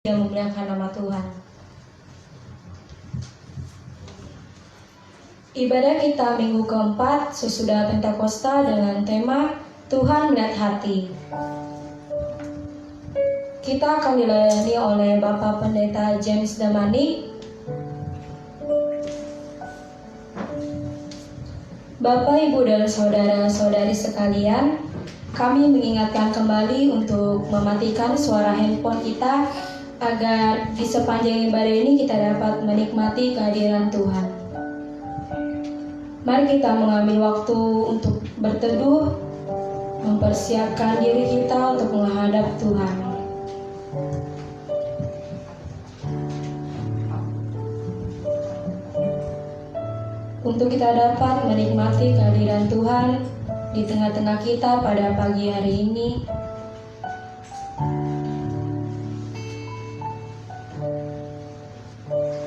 dan memuliakan nama Tuhan. Ibadah kita minggu keempat sesudah Pentakosta dengan tema Tuhan melihat hati. Kita akan dilayani oleh Bapak Pendeta James Damani. Bapak, Ibu, dan saudara-saudari sekalian, kami mengingatkan kembali untuk mematikan suara handphone kita agar di sepanjang ibadah ini kita dapat menikmati kehadiran Tuhan. Mari kita mengambil waktu untuk berteduh, mempersiapkan diri kita untuk menghadap Tuhan. Untuk kita dapat menikmati kehadiran Tuhan di tengah-tengah kita pada pagi hari ini,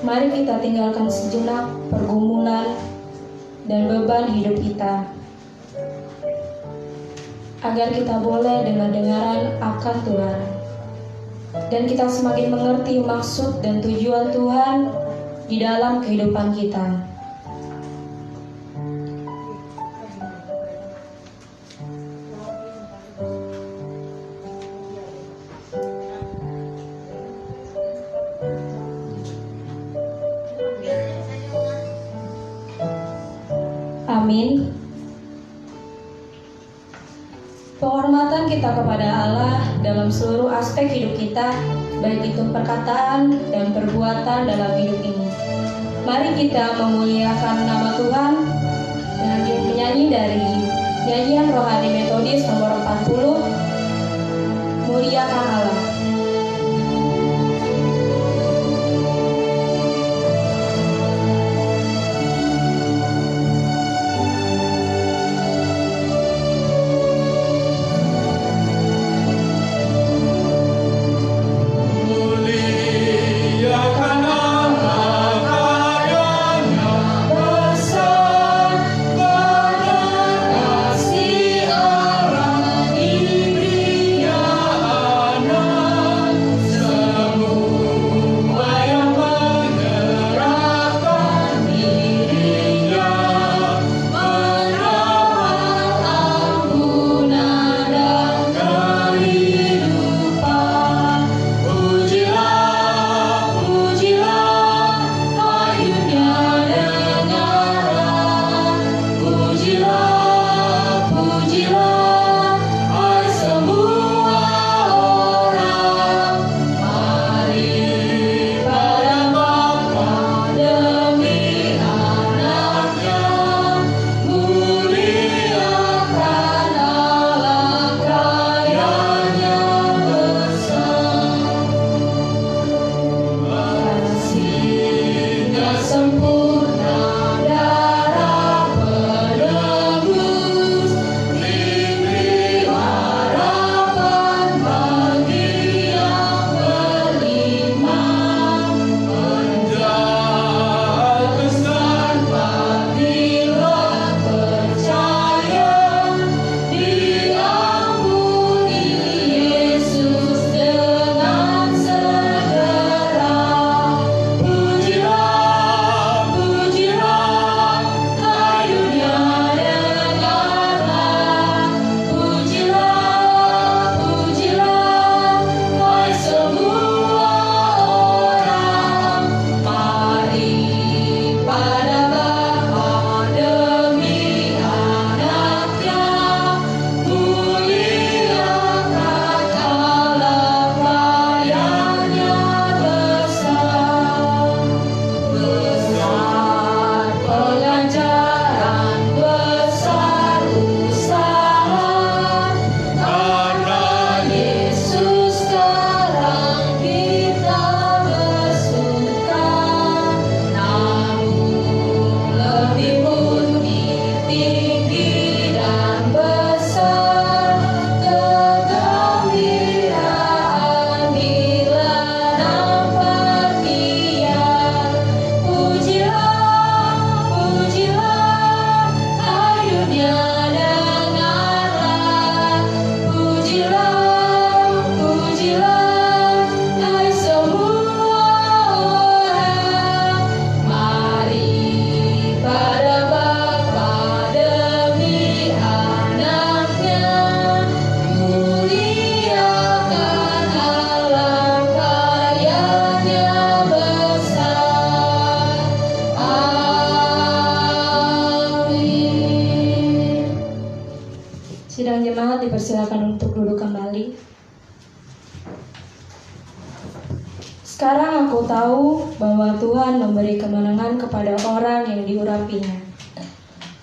mari kita tinggalkan sejenak pergumulan dan beban hidup kita, agar kita boleh dengar-dengaran akan Tuhan, dan kita semakin mengerti maksud dan tujuan Tuhan di dalam kehidupan kita. Amin. Penghormatan kita kepada Allah dalam seluruh aspek hidup kita, baik itu perkataan dan perbuatan dalam hidup ini. Mari kita memuliakan nama Tuhan dengan penyanyi dari nyanyian rohani metodis nomor 40, Muliakan Allah. No. Sekarang aku tahu bahwa Tuhan memberi kemenangan kepada orang yang diurapinya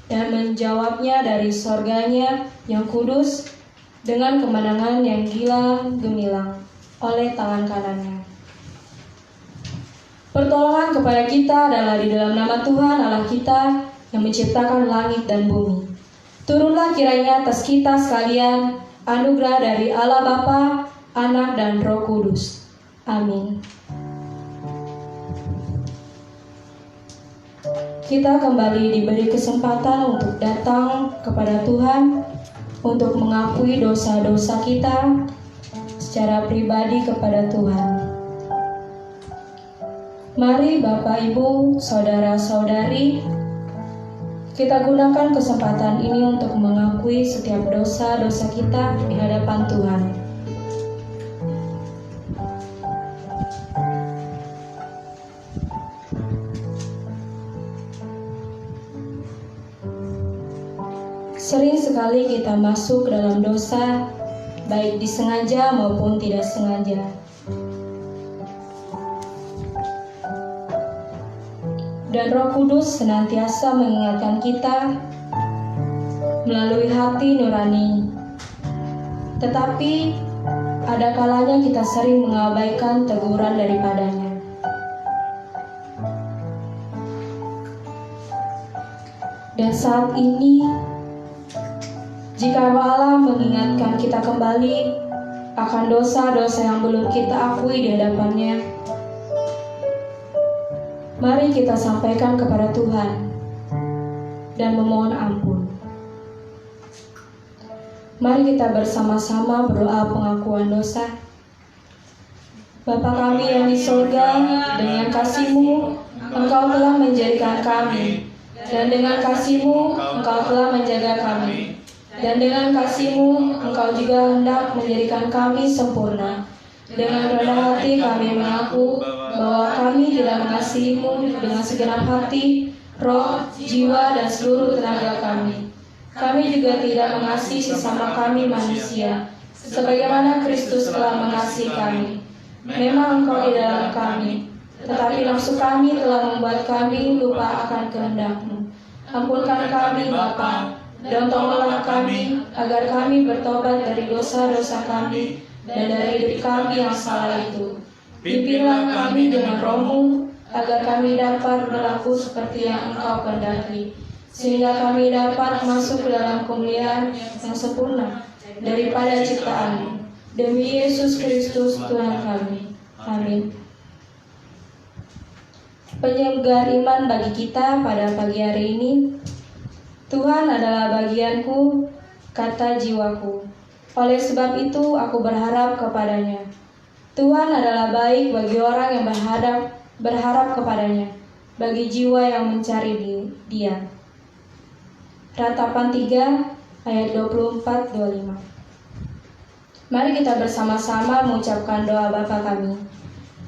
dan menjawabnya dari sorganya yang kudus dengan kemenangan yang gila gemilang oleh tangan kanannya. Pertolongan kepada kita adalah di dalam nama Tuhan Allah kita yang menciptakan langit dan bumi. Turunlah kiranya atas kita sekalian anugerah dari Allah Bapa, Anak, dan Roh Kudus. Amin. Kita kembali diberi kesempatan untuk datang kepada Tuhan, untuk mengakui dosa-dosa kita secara pribadi kepada Tuhan. Mari Bapak, Ibu, Saudara-saudari, kita gunakan kesempatan ini untuk mengakui setiap dosa-dosa kita di hadapan Tuhan. Sering sekali kita masuk ke dalam dosa, baik disengaja maupun tidak sengaja. Dan Roh Kudus senantiasa mengingatkan kita melalui hati nurani. Tetapi ada kalanya kita sering mengabaikan teguran daripadanya. Dan saat ini, jika Allah mengingatkan kita kembali akan dosa-dosa yang belum kita akui di hadapannya, mari kita sampaikan kepada Tuhan dan memohon ampun. Mari kita bersama-sama berdoa pengakuan dosa. Bapa kami yang di sorga, dengan kasih-Mu, Engkau telah menjadikan kami, dan dengan kasih-Mu, Engkau telah menjaga kami. Dan dengan kasih-Mu, Engkau juga hendak menjadikan kami sempurna. Dengan rendah hati kami mengaku bahwa kami tidak mengasihi-Mu dengan segenap hati, roh, jiwa, dan seluruh tenaga kami. Kami juga tidak mengasihi sesama kami manusia, sebagaimana Kristus telah mengasihi kami. Memang Engkau di dalam kami, tetapi nafsu kami telah membuat kami lupa akan kehendak-Mu. Ampunkan kami, Bapa, dan tolonglah kami agar kami bertobat dari dosa-dosa kami dan dari hidup kami yang salah itu. Pimpinlah kami dengan Roh-Mu agar kami dapat berlaku seperti yang Engkau kehendaki, sehingga kami dapat masuk ke dalam kemuliaan yang sempurna daripada ciptaan-Mu. Demi Yesus Kristus Tuhan kami. Amin. Penyegar iman bagi kita pada pagi hari ini. Tuhan adalah bagianku, kata jiwaku. Oleh sebab itu aku berharap kepadanya. Tuhan adalah baik bagi orang yang berharap kepadanya, bagi jiwa yang mencari Dia. Ratapan 3 ayat 24-25. Mari kita bersama-sama mengucapkan doa Bapa kami.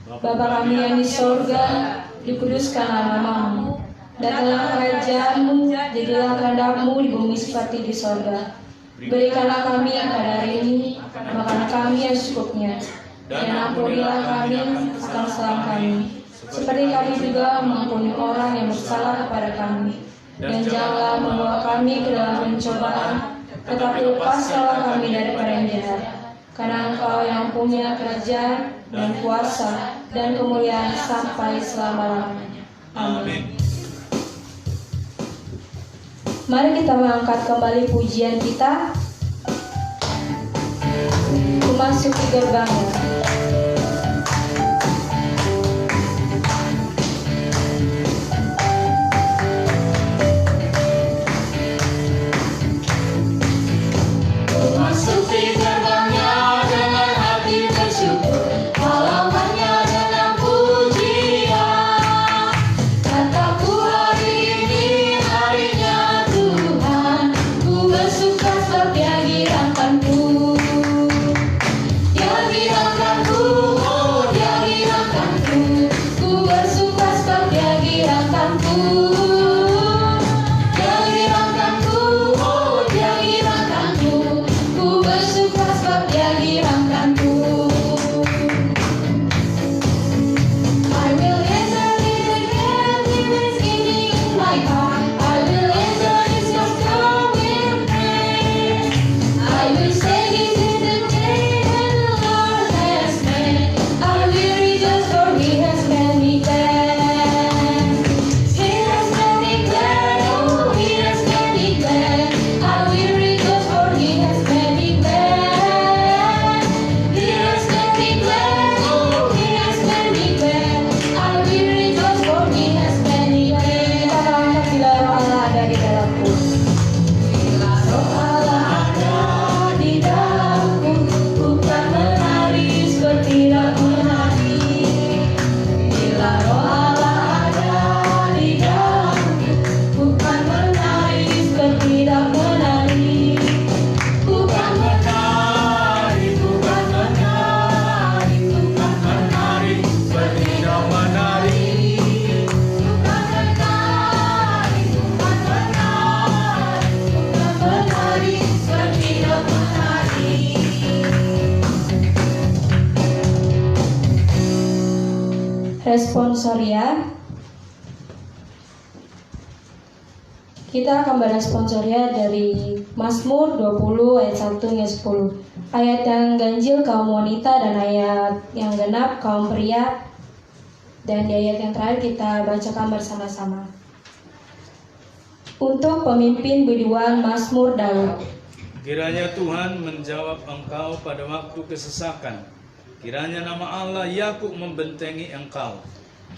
Bapa kami yang di sorga, dikuduskanlah nama-Mu. Datanglah kerajaan-Mu, jadilah kehendak-Mu di bumi seperti di sorga. Berikanlah kami pada hari ini makanan kami yang secukupnya, dan ampunilah kami akan kesalahan kami, seperti kami juga mengampuni orang yang bersalah kepada kami. Dan janganlah membawa kami ke dalam pencobaan, tetapi lepaskanlah kami daripada yang jahat. Karena Engkau yang punya kerajaan dan kuasa dan kemuliaan sampai selama-lamanya. Amin. Mari kita mengangkat kembali pujian kita. Memasuki gerbangnya. Memasuki gerbangnya dengan hati bersyukur, halamannya dengan pujian. Kataku hari ini harinya Tuhan, ku bersuka sebab Dia girakanku. Dia girakan Responsoria. Kita akan beresponsoria dari Mazmur 20 ayat 1 hingga 10. Ayat yang ganjil kaum wanita dan ayat yang genap kaum pria. Dan di ayat yang terakhir kita bacakan bersama-sama. Untuk pemimpin biduan Mazmur Daud. Kiranya Tuhan menjawab engkau pada waktu kesesakan. Kiranya nama Allah Yakub membentengi engkau.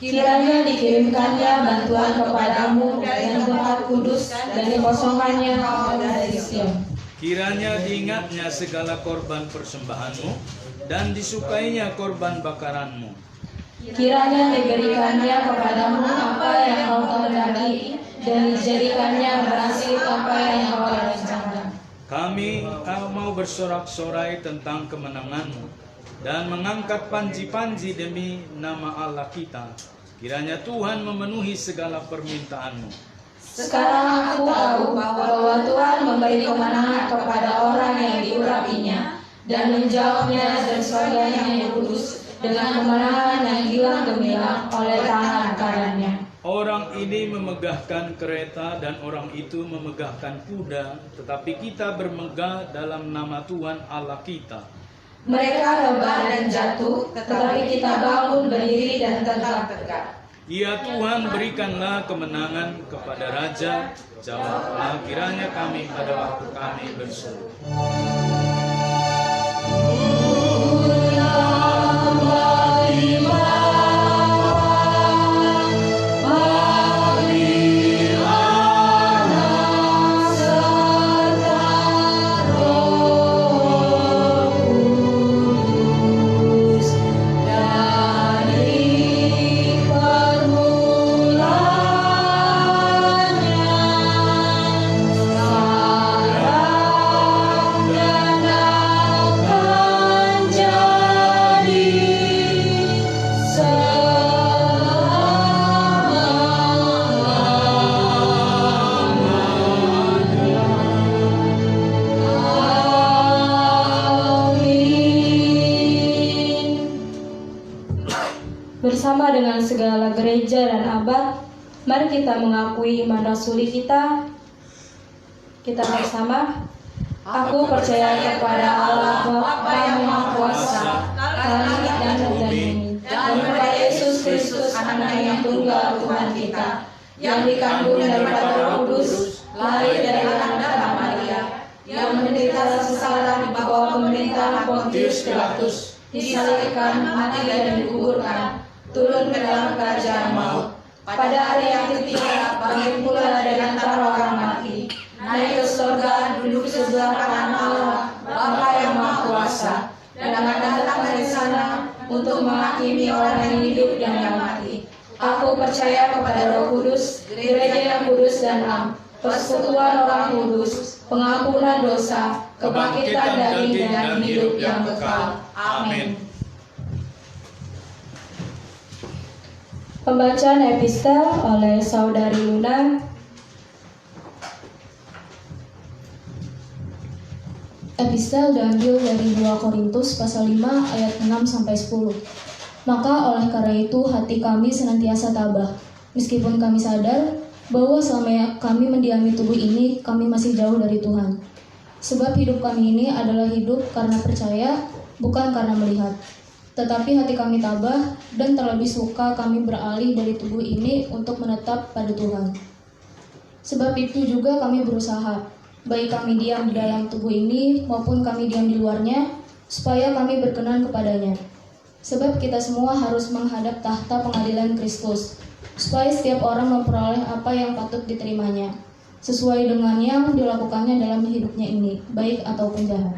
Kiranya dikirimkannya bantuan kepadamu dan tempat kudus dan dikosongkannya kaum dari Sion. Kiranya diingatnya segala korban persembahanmu dan disukainya korban bakaranmu. Kiranya diberikannya kepadamu apa yang kau kehendaki dan dijadikannya berhasil apa yang kau rencanakan. Kami mau bersorak-sorai tentang kemenanganmu dan mengangkat panji-panji demi nama Allah kita. Kiranya Tuhan memenuhi segala permintaanmu. Sekarang aku tahu bahwa Tuhan memberi kemenangan kepada orang yang diurapinya dan menjawabnya dari surganya yang kudus dengan kemenangan yang gilang gemilang oleh tangan kanannya. Orang ini memegahkan kereta dan orang itu memegahkan kuda, tetapi kita bermegah dalam nama Tuhan Allah kita. Mereka rebah dan jatuh, tetapi kita bangun berdiri dan tetap tegak. Ya Tuhan, berikanlah kemenangan kepada Raja, jawablah kiranya kami pada waktu kami berseru. Bersama dengan segala gereja dan abad, mari kita mengakui iman rasuli kita. Kita bersama. Aku percaya kepada Allah Bapa yang Maha Kuasa, langit dan bumi, dan kepada Yesus Kristus, Anak yang tunggal Tuhan kita, yang dikandung daripada Roh Kudus, lahir dari anak Maria, yang menderita sengsara di bawah pemerintahan Pontius Pilatus, disalibkan, mati dan dikuburkan, turun ke dalam kerajaan maut. Pada hari yang ketiga, bangkit pula dari antara orang mati, naik ke surga, duduk sebelah kanan Allah, Bapa yang Maha Kuasa, dan akan datang dari sana untuk menghakimi orang yang hidup dan yang mati. Aku percaya kepada Roh Kudus, gereja yang kudus dan am, persekutuan orang kudus, pengampunan dosa, kebangkitan daging dan hidup yang kekal. Amin. Pembacaan epistel oleh Saudari Luna. Epistel diambil dari 2 Korintus pasal 5 ayat 6 sampai 10. Maka oleh karena itu hati kami senantiasa tabah, meskipun kami sadar bahwa selama kami mendiami tubuh ini, kami masih jauh dari Tuhan. Sebab hidup kami ini adalah hidup karena percaya, bukan karena melihat. Tetapi hati kami tabah dan terlebih suka kami beralih dari tubuh ini untuk menetap pada Tuhan. Sebab itu juga kami berusaha, baik kami diam di dalam tubuh ini maupun kami diam di luarnya, supaya kami berkenan kepadanya. Sebab kita semua harus menghadap tahta pengadilan Kristus, supaya setiap orang memperoleh apa yang patut diterimanya, sesuai dengan yang dilakukannya dalam hidupnya ini, baik ataupun jahat.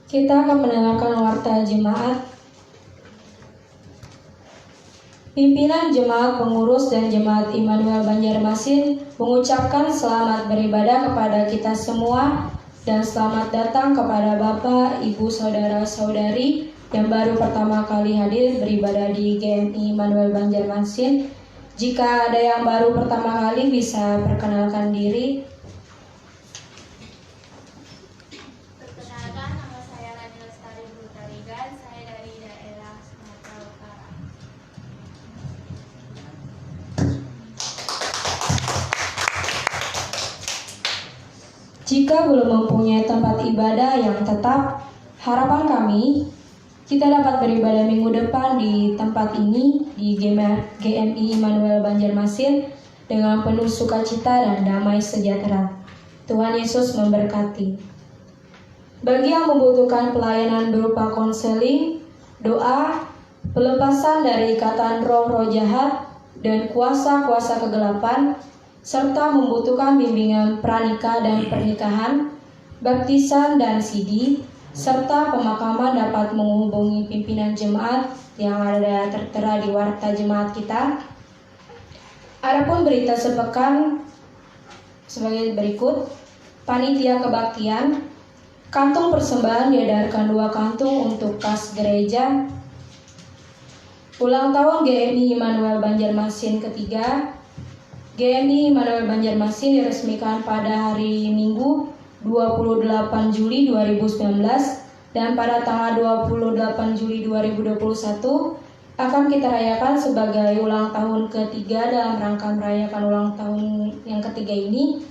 Kita akan mendengarkan warta jemaat. Pimpinan jemaat pengurus dan jemaat Immanuel Banjarmasin mengucapkan selamat beribadah kepada kita semua dan selamat datang kepada Bapak, Ibu, Saudara-saudari yang baru pertama kali hadir beribadah di GMI Immanuel Banjarmasin. Jika ada yang baru pertama kali bisa perkenalkan diri. Jika belum mempunyai tempat ibadah yang tetap, harapan kami kita dapat beribadah minggu depan di tempat ini di GMI Immanuel Banjarmasin dengan penuh sukacita dan damai sejahtera. Tuhan Yesus memberkati. Bagi yang membutuhkan pelayanan berupa konseling, doa, pelepasan dari ikatan roh-roh jahat, dan kuasa-kuasa kegelapan, serta membutuhkan bimbingan pranikah dan pernikahan, baptisan dan sidi, serta pemakaman dapat menghubungi pimpinan jemaat yang ada tertera di warta jemaat kita. Adapun berita sepekan sebagai berikut. Panitia kebaktian, kantung persembahan diedarkan 2 kantung untuk kas gereja. Ulang tahun GMI Immanuel Banjarmasin ketiga. GMI Immanuel Banjarmasin diresmikan pada hari Minggu 28 Juli 2019 dan pada tanggal 28 Juli 2021 akan kita rayakan sebagai ulang tahun ketiga. Dalam rangka merayakan ulang tahun yang ketiga ini,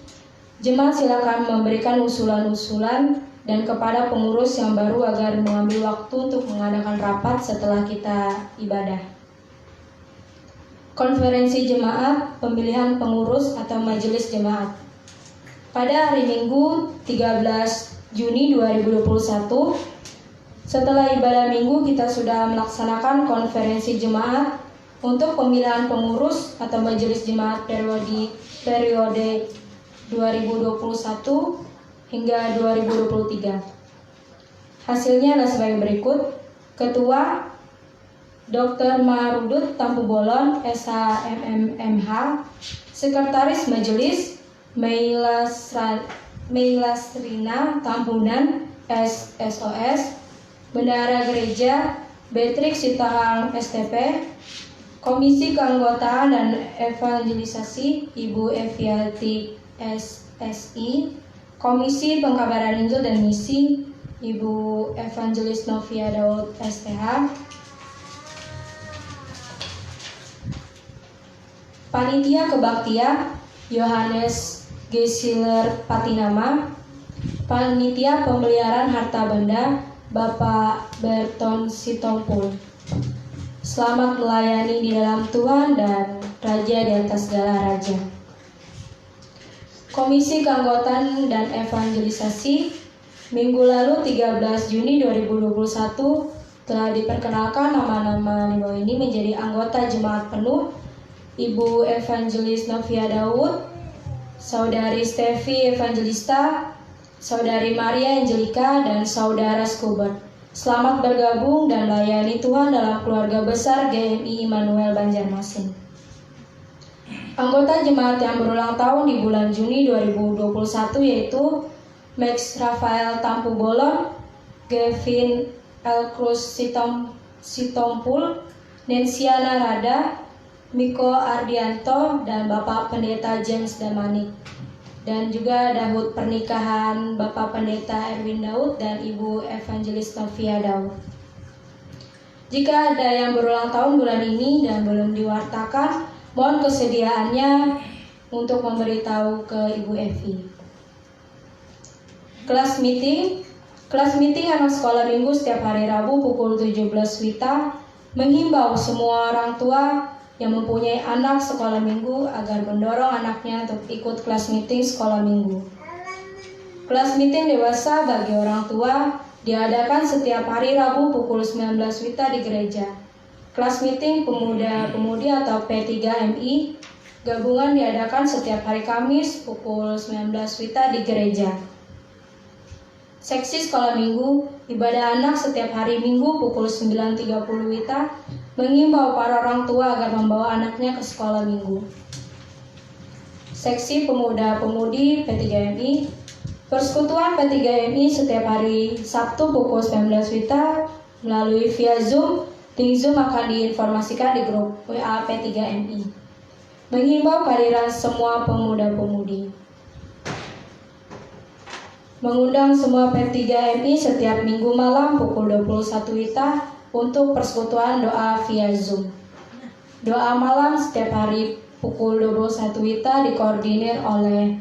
jemaat silakan memberikan usulan-usulan dan kepada pengurus yang baru agar mengambil waktu untuk mengadakan rapat setelah kita ibadah. Konferensi jemaat, pemilihan pengurus atau majelis jemaat. Pada hari Minggu 13 Juni 2021, setelah ibadah minggu kita sudah melaksanakan konferensi jemaat untuk pemilihan pengurus atau majelis jemaat periode 2021 hingga 2023. Hasilnya adalah sebagai berikut. Ketua Dr. Marudut Tampu Bolon, SHMMH. Sekretaris Majelis Meilasrina Tampunan, SSOS. Bendahara Gereja Beatrix Sitahang, STP. Komisi Keanggotaan dan Evangelisasi Ibu Eviati, SSI. Komisi Pengkabaran Injil dan Misi Ibu Evangelis Novia Daud, STH. Panitia Kebaktian Yohanes Gesiler Patinama. Panitia Pemeliharaan Harta Benda Bapak Berton Sitompul. Selamat melayani di dalam Tuhan dan Raja di atas segala raja. Komisi Keanggotaan dan Evangelisasi, minggu lalu 13 Juni 2021 telah diperkenalkan nama-nama di bawah ini menjadi anggota jemaat penuh: Ibu Evangelis Novia Daud, Saudari Stevi Evangelista, Saudari Maria Angelika, dan Saudara Skubert. Selamat bergabung dan layani Tuhan dalam keluarga besar GMI Immanuel Banjarmasin. Anggota jemaat yang berulang tahun di bulan Juni 2021 yaitu Max Rafael Tampu Bolon, Gavin L. Cruz Sitompul, Nensiana Rada, Miko Ardianto, dan Bapak Pendeta James Damanik. Dan juga Daud pernikahan Bapak Pendeta Erwin Daud dan Ibu Evangelis Novia Daud. Jika ada yang berulang tahun bulan ini dan belum diwartakan, mohon kesediaannya untuk memberitahu ke Ibu Evi. Kelas meeting anak sekolah minggu setiap hari Rabu pukul 17 WITA menghimbau semua orang tua yang mempunyai anak sekolah minggu agar mendorong anaknya untuk ikut kelas meeting sekolah minggu. Kelas meeting dewasa bagi orang tua diadakan setiap hari Rabu pukul 19 WITA di gereja. Kelas meeting pemuda-pemudi atau P3MI gabungan diadakan setiap hari Kamis pukul 19 WITA di gereja. Seksi sekolah minggu, ibadah anak setiap hari Minggu pukul 9.30 WITA mengimbau para orang tua agar membawa anaknya ke sekolah minggu. Seksi pemuda-pemudi P3MI, persekutuan P3MI setiap hari Sabtu pukul 19 WITA melalui via Zoom. Link Zoom akan diinformasikan di grup WA P3MI. Mengimbau kehadiran semua pemuda-pemudi. Mengundang semua P3MI setiap minggu malam pukul 21 WITA untuk persekutuan doa via Zoom. Doa malam setiap hari pukul 21 WITA dikoordinir oleh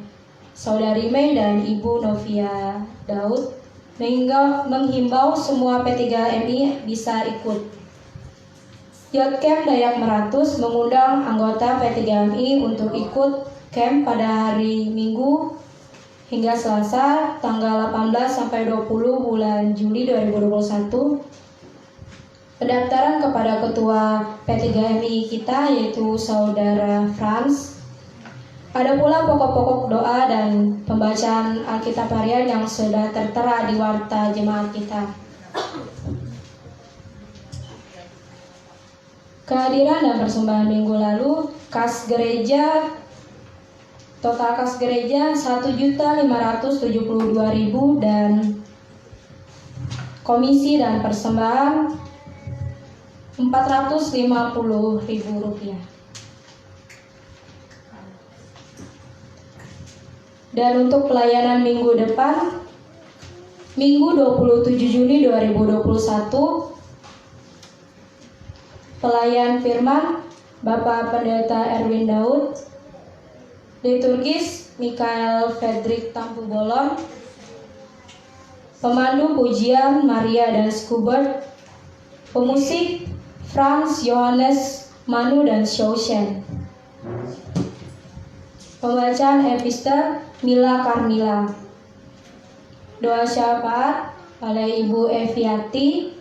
Saudari Mei dan Ibu Novia Daud menghimbau semua P3MI bisa ikut. Youth Camp Dayak Meratus mengundang anggota P3MI untuk ikut camp pada hari Minggu hingga Selasa tanggal 18 sampai 20 bulan Juli 2021. Pendaftaran kepada ketua P3MI kita yaitu Saudara Franz. Ada pula pokok-pokok doa dan pembacaan Alkitab harian yang sudah tertera di warta jemaat kita. Kehadiran dan persembahan minggu lalu, total kas gereja 1.572.000 dan komisi dan persembahan Rp450.000. Dan untuk pelayanan minggu depan, Minggu 27 Juni 2021, pelayan firman Bapak Pendeta Erwin Daud, liturgis Mikael Fredrik Tampu Bolon, pemandu pujian Maria dan Skubert, pemusik Franz Johannes Manu dan Shoshen, pembacaan epistel Mila Karmila, doa syafaat oleh Ibu Eviati,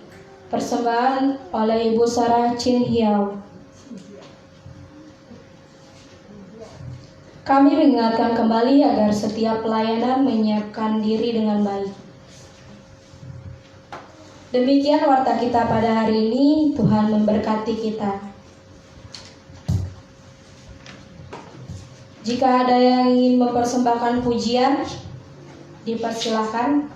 persembahan oleh Ibu Sarah Chin Hiao. Kami mengingatkan kembali agar setiap pelayanan menyiapkan diri dengan baik. Demikian warta kita pada hari ini. Tuhan memberkati kita. Jika ada yang ingin mempersembahkan pujian, dipersilakan.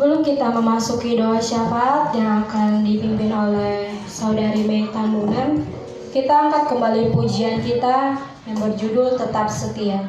Sebelum kita memasuki doa syafaat yang akan dipimpin oleh Saudari Mei Tandunan, kita angkat kembali pujian kita yang berjudul Tetap Setia.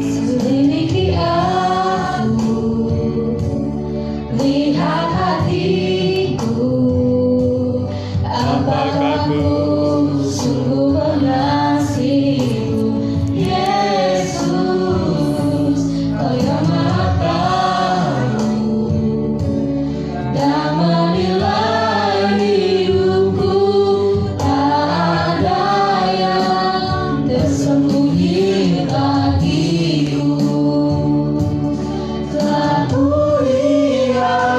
Selidiki aku, lihat hatiku, apakah ku sungguh mengasihimu, Yesus, Kau yang Maha Tahu dan menilai hidupku, tak ada yang tersembunyi bagiku. Telah kulihat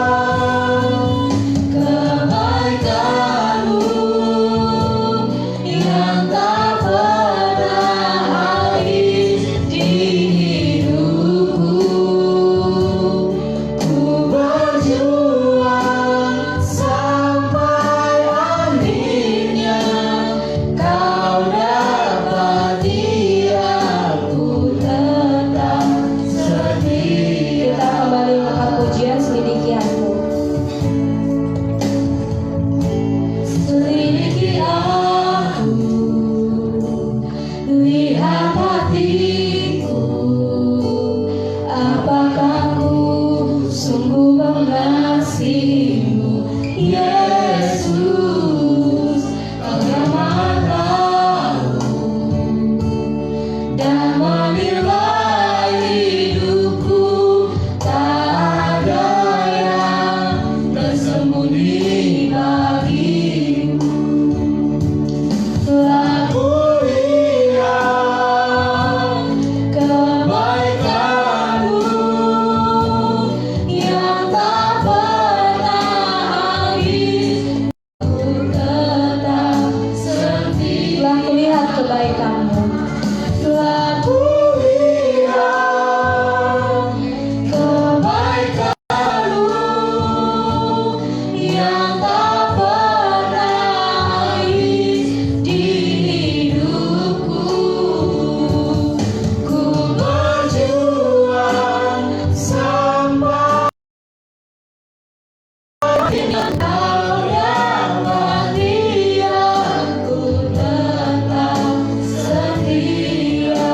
kebaikan-Mu yang tak pernah habis di hidupku. Ku berjuang sampai akhirnya Kau dapati aku tetap setia. Kita kembali mengangkat pujian Selidiki Aku. Selidiki aku, lihat hatiku, apakah ku sungguh mengasihimu, Yesus, Kau yang Maha Tahu dan menilai hidupku, tak ada yang tersembunyi bagimu. Telah kulihat kebaikan-Mu yang tak pernah habis, ku tetap setia. Telah kulihat kebaikan-Mu. Telah kulihat kebaikan-Mu yang tak pernah habis di hidupku. Ku berjuang sampai dengan Kau dapati aku tetap setia.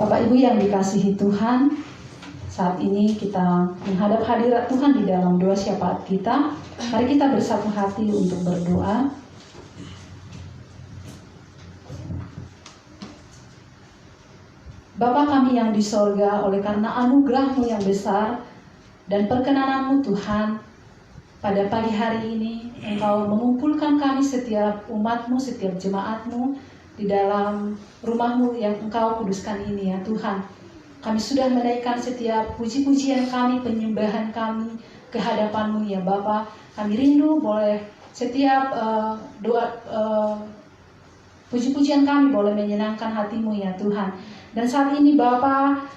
Bapak Ibu yang dikasihi Tuhan, saat ini kita menghadap hadirat Tuhan di dalam doa syafaat kita. Mari kita bersatu hati untuk berdoa. Bapa kami yang di sorga, oleh karena anugerah-Mu yang besar dan perkenanan-Mu Tuhan, pada pagi hari ini Engkau mengumpulkan kami setiap umat-Mu, setiap jemaat-Mu di dalam rumah-Mu yang Engkau kuduskan ini ya Tuhan. Kami sudah menaikkan setiap puji-pujian kami, penyembahan kami ke hadapan-Mu ya Bapa. Kami rindu boleh setiap puji-pujian kami boleh menyenangkan hati-Mu ya Tuhan. Dan saat ini Bapa,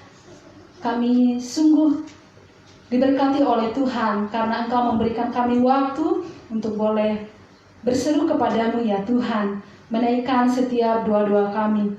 kami sungguh diberkati oleh Tuhan karena Engkau memberikan kami waktu untuk boleh berseru kepadamu ya Tuhan, menaikkan setiap doa-doa kami.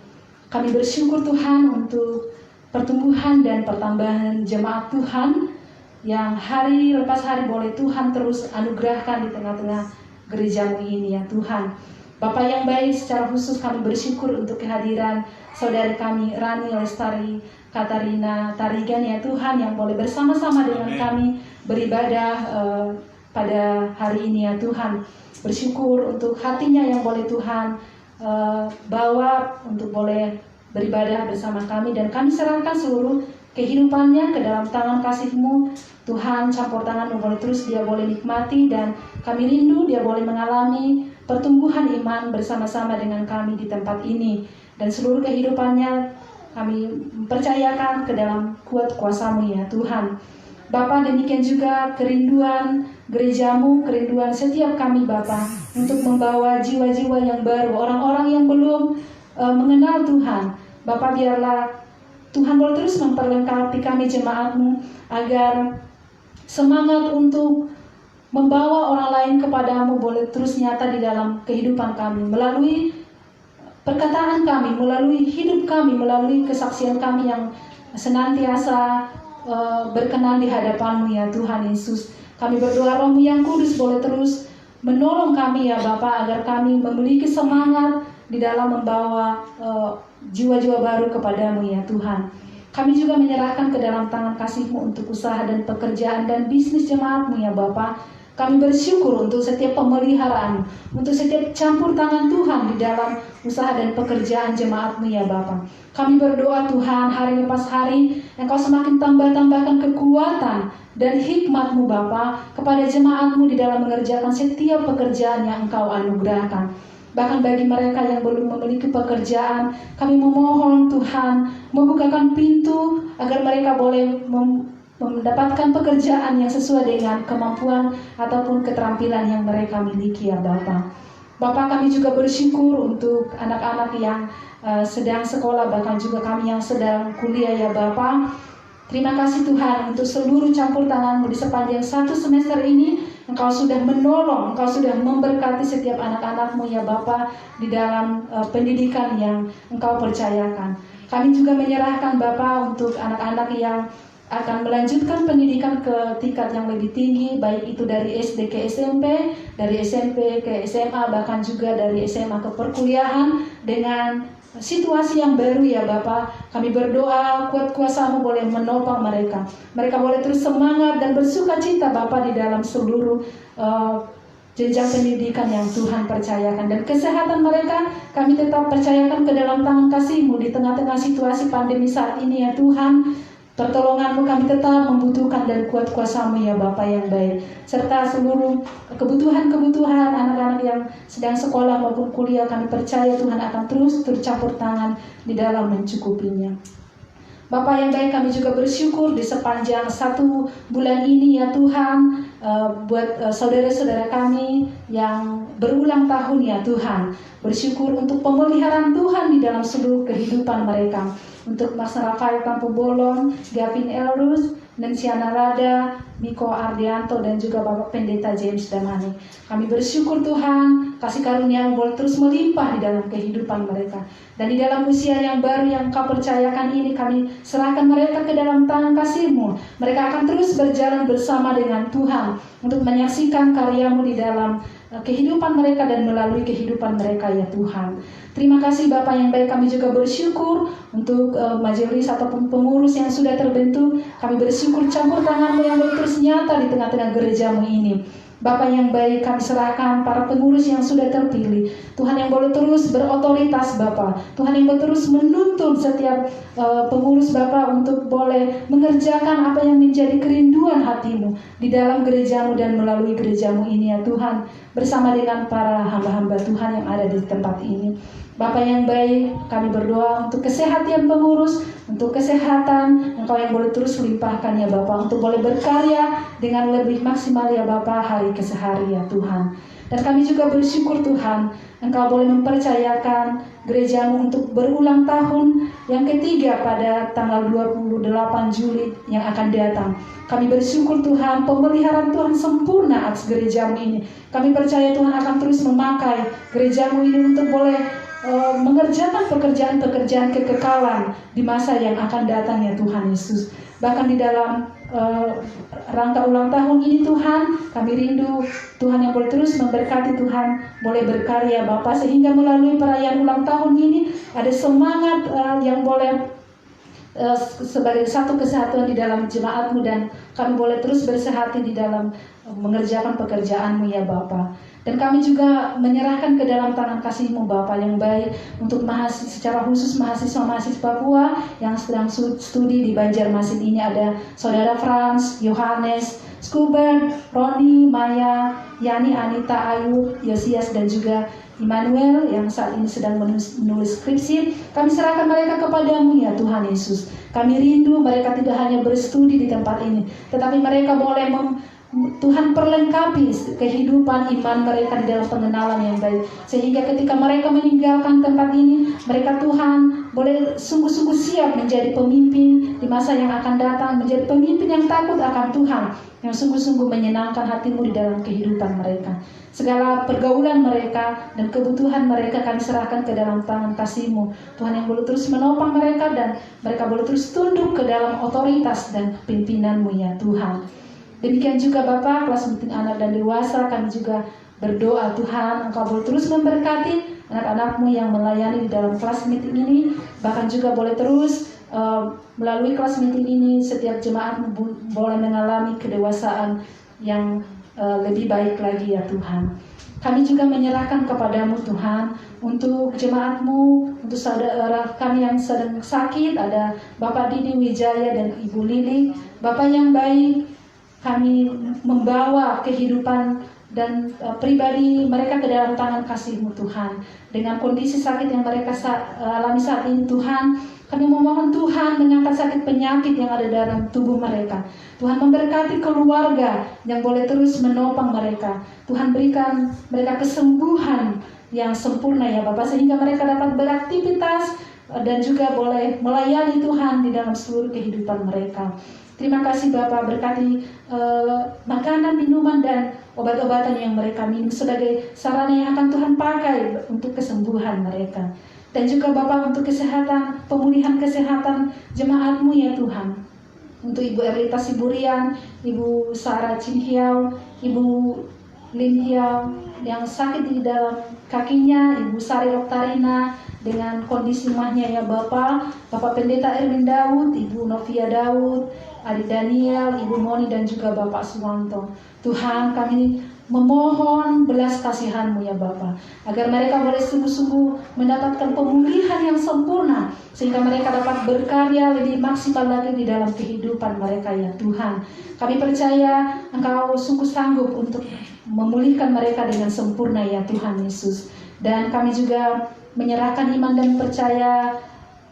Kami bersyukur Tuhan untuk pertumbuhan dan pertambahan jemaat Tuhan yang hari lepas hari boleh Tuhan terus anugerahkan di tengah-tengah gerejamu ini ya Tuhan. Bapa yang baik, secara khusus kami bersyukur untuk kehadiran saudari kami Rani Lestari Katarina Tarigan ya Tuhan, yang boleh bersama-sama dengan kami beribadah pada hari ini ya Tuhan. Bersyukur untuk hatinya yang boleh Tuhan bawa untuk boleh beribadah bersama kami, dan kami serahkan seluruh kehidupannya ke dalam tangan kasih-Mu Tuhan. Campur tangan-Mu boleh terus dia boleh nikmati, dan kami rindu dia boleh mengalami pertumbuhan iman bersama-sama dengan kami di tempat ini. Dan seluruh kehidupannya kami percayakan ke dalam kuat kuasa-Mu ya Tuhan. Bapa, demikian juga kerinduan gereja-Mu, kerinduan setiap kami Bapa, untuk membawa jiwa-jiwa yang baru, orang-orang yang belum mengenal Tuhan. Bapa, biarlah Tuhan boleh terus memperlengkapi kami jemaat-Mu, agar semangat untuk membawa orang lain kepadamu boleh terus nyata di dalam kehidupan kami, melalui perkataan kami, melalui hidup kami, melalui kesaksian kami yang senantiasa berkenan di hadapan-Mu ya Tuhan Yesus. Kami berdoa Roh-Mu yang kudus boleh terus menolong kami ya Bapa, agar kami memiliki semangat di dalam membawa jiwa-jiwa baru kepadamu ya Tuhan. Kami juga menyerahkan ke dalam tangan kasih-Mu untuk usaha dan pekerjaan dan bisnis jemaat-Mu ya Bapa. Kami bersyukur untuk setiap pemeliharaan, untuk setiap campur tangan Tuhan di dalam usaha dan pekerjaan jemaat-Mu ya Bapa. Kami berdoa Tuhan, hari lepas hari Engkau semakin tambahkan kekuatan dan hikmat-Mu Bapa kepada jemaat-Mu di dalam mengerjakan setiap pekerjaan yang Engkau anugerahkan. Bahkan bagi mereka yang belum memiliki pekerjaan, kami memohon Tuhan membukakan pintu agar mereka boleh mendapatkan pekerjaan yang sesuai dengan kemampuan ataupun keterampilan yang mereka miliki ya Bapa. Bapa, kami juga bersyukur untuk anak-anak yang sedang sekolah, bahkan juga kami yang sedang kuliah ya Bapa. Terima kasih Tuhan untuk seluruh campur tangan-Mu di sepanjang 1 semester ini. Engkau sudah menolong, Engkau sudah memberkati setiap anak-anak-Mu ya Bapa di dalam pendidikan yang Engkau percayakan. Kami juga menyerahkan Bapa untuk anak-anak yang akan melanjutkan pendidikan ke tingkat yang lebih tinggi, baik itu dari SD ke SMP, dari SMP ke SMA, bahkan juga dari SMA ke perkuliahan dengan situasi yang baru ya Bapa. Kami berdoa kuat kuasa-Mu boleh menopang mereka. Mereka boleh terus semangat dan bersuka cita Bapa di dalam seluruh jenjang pendidikan yang Tuhan percayakan. Dan kesehatan mereka kami tetap percayakan ke dalam tangan kasih-Mu di tengah-tengah situasi pandemi saat ini ya Tuhan. Pertolongan-Mu kami tetap membutuhkan dan kuat kuasa-Mu ya Bapa yang baik. Serta seluruh kebutuhan-kebutuhan anak-anak yang sedang sekolah maupun kuliah, kami percaya Tuhan akan terus tercampur tangan di dalam mencukupinya. Bapa yang baik, kami juga bersyukur di sepanjang 1 bulan ini ya Tuhan, buat saudara-saudara kami yang berulang tahun ya Tuhan. Bersyukur untuk pemeliharaan Tuhan di dalam seluruh kehidupan mereka. Untuk Mas Rafael Tampu Bolon, Gavin Elrus, Nensiana Rada, Miko Ardianto, dan juga Bapak Pendeta James Damani. Kami bersyukur Tuhan, kasih karunia boleh terus melimpah di dalam kehidupan mereka. Dan di dalam usia yang baru yang Kau percayakan ini, kami serahkan mereka ke dalam tangan kasih-Mu. Mereka akan terus berjalan bersama dengan Tuhan untuk menyaksikan karya-Mu di dalam kehidupan mereka dan melalui kehidupan mereka ya Tuhan. Terima kasih Bapak yang baik, kami juga bersyukur untuk majelis ataupun pengurus yang sudah terbentuk. Kami bersyukur campur tangan-Mu yang terus nyata di tengah-tengah gereja-Mu ini. Bapak yang baik, kami serahkan para pengurus yang sudah terpilih. Tuhan yang boleh terus berotoritas Bapak. Tuhan yang boleh terus menuntun setiap pengurus Bapak untuk boleh mengerjakan apa yang menjadi kerinduan hati-Mu di dalam gereja-Mu dan melalui gereja-Mu ini ya Tuhan. Bersama dengan para hamba-hamba Tuhan yang ada di tempat ini. Bapak yang baik, kami berdoa untuk kesehatan pengurus, untuk kesehatan Engkau yang boleh terus limpahkan ya Bapak, untuk boleh berkarya dengan lebih maksimal ya Bapak hari ke hari ya Tuhan. Dan kami juga bersyukur Tuhan, Engkau boleh mempercayakan gereja-Mu untuk berulang tahun yang ketiga pada tanggal 28 Juli yang akan datang. Kami bersyukur Tuhan, pemeliharaan Tuhan sempurna atas gereja-Mu ini. Kami percaya Tuhan akan terus memakai gereja-Mu ini untuk boleh mengerjakan pekerjaan-pekerjaan kekekalan di masa yang akan datang ya Tuhan Yesus. Bahkan di dalam rangka ulang tahun ini Tuhan, kami rindu Tuhan yang boleh terus memberkati Tuhan, boleh berkarya Bapak, sehingga melalui perayaan ulang tahun ini ada semangat yang boleh sebagai satu kesatuan di dalam jemaat-Mu, dan kami boleh terus bersehati di dalam mengerjakan pekerjaan-Mu ya Bapa. Dan kami juga menyerahkan ke dalam tangan kasih-Mu Bapa yang baik untuk secara khusus mahasiswa-mahasiswa Papua yang sedang studi di Banjarmasin ini. Ada Saudara Frans, Yohanes, Skubert, Roni, Maya, Yani, Anita, Ayu, Yosias, dan juga Immanuel yang saat ini sedang menulis skripsi. Kami serahkan mereka kepadamu ya Tuhan Yesus. Kami rindu mereka tidak hanya berstudi di tempat ini, tetapi mereka boleh Tuhan perlengkapi kehidupan iman mereka di dalam pengenalan yang baik, sehingga ketika mereka meninggalkan tempat ini, mereka Tuhan boleh sungguh-sungguh siap menjadi pemimpin di masa yang akan datang, menjadi pemimpin yang takut akan Tuhan, yang sungguh-sungguh menyenangkan hati-Mu di dalam kehidupan mereka. Segala pergaulan mereka dan kebutuhan mereka kami serahkan ke dalam tangan kasih-Mu Tuhan, yang boleh terus menopang mereka dan mereka boleh terus tunduk ke dalam otoritas dan pimpinan-Mu ya Tuhan. Demikian juga Bapak, kelas meeting anak dan dewasa, kami juga berdoa Tuhan, Engkau boleh terus memberkati anak-anak-Mu yang melayani di dalam kelas meeting ini. Bahkan juga boleh terus melalui kelas meeting ini setiap jemaat boleh mengalami kedewasaan yang lebih baik lagi ya Tuhan. Kami juga menyerahkan kepadamu Tuhan untuk jemaat-Mu, untuk saudara kami yang sedang sakit, ada Bapak Didi Wijaya dan Ibu Lili. Bapak yang baik, kami membawa kehidupan dan pribadi mereka ke dalam tangan kasih-Mu Tuhan. Dengan kondisi sakit yang mereka alami saat ini Tuhan, kami memohon Tuhan mengangkat sakit penyakit yang ada dalam tubuh mereka. Tuhan memberkati keluarga yang boleh terus menopang mereka. Tuhan berikan mereka kesembuhan yang sempurna ya Bapak, sehingga mereka dapat beraktivitas dan juga boleh melayani Tuhan di dalam seluruh kehidupan mereka. Terima kasih Bapak, berkati makanan, minuman, dan obat-obatan yang mereka minum sebagai sarana yang akan Tuhan pakai untuk kesembuhan mereka. Dan juga Bapak untuk kesehatan, pemulihan kesehatan jemaat-Mu ya Tuhan. Untuk Ibu Erlita Siburian, Ibu Sarah Chin Hiao, Ibu Lin Hiao yang sakit di dalam kakinya, Ibu Sari Oktarina dengan kondisi mahnya ya Bapak, Bapak Pendeta Erwin Daud, Ibu Novia Daud, Adik Daniel, Ibu Moni, dan juga Bapak Suwanto. Tuhan, kami memohon belas kasihan-Mu ya Bapa, agar mereka boleh sungguh-sungguh mendapatkan pemulihan yang sempurna, sehingga mereka dapat berkarya lebih maksimal lagi di dalam kehidupan mereka ya Tuhan. Kami percaya Engkau sungguh sanggup untuk memulihkan mereka dengan sempurna ya Tuhan Yesus. Dan kami juga menyerahkan iman dan percaya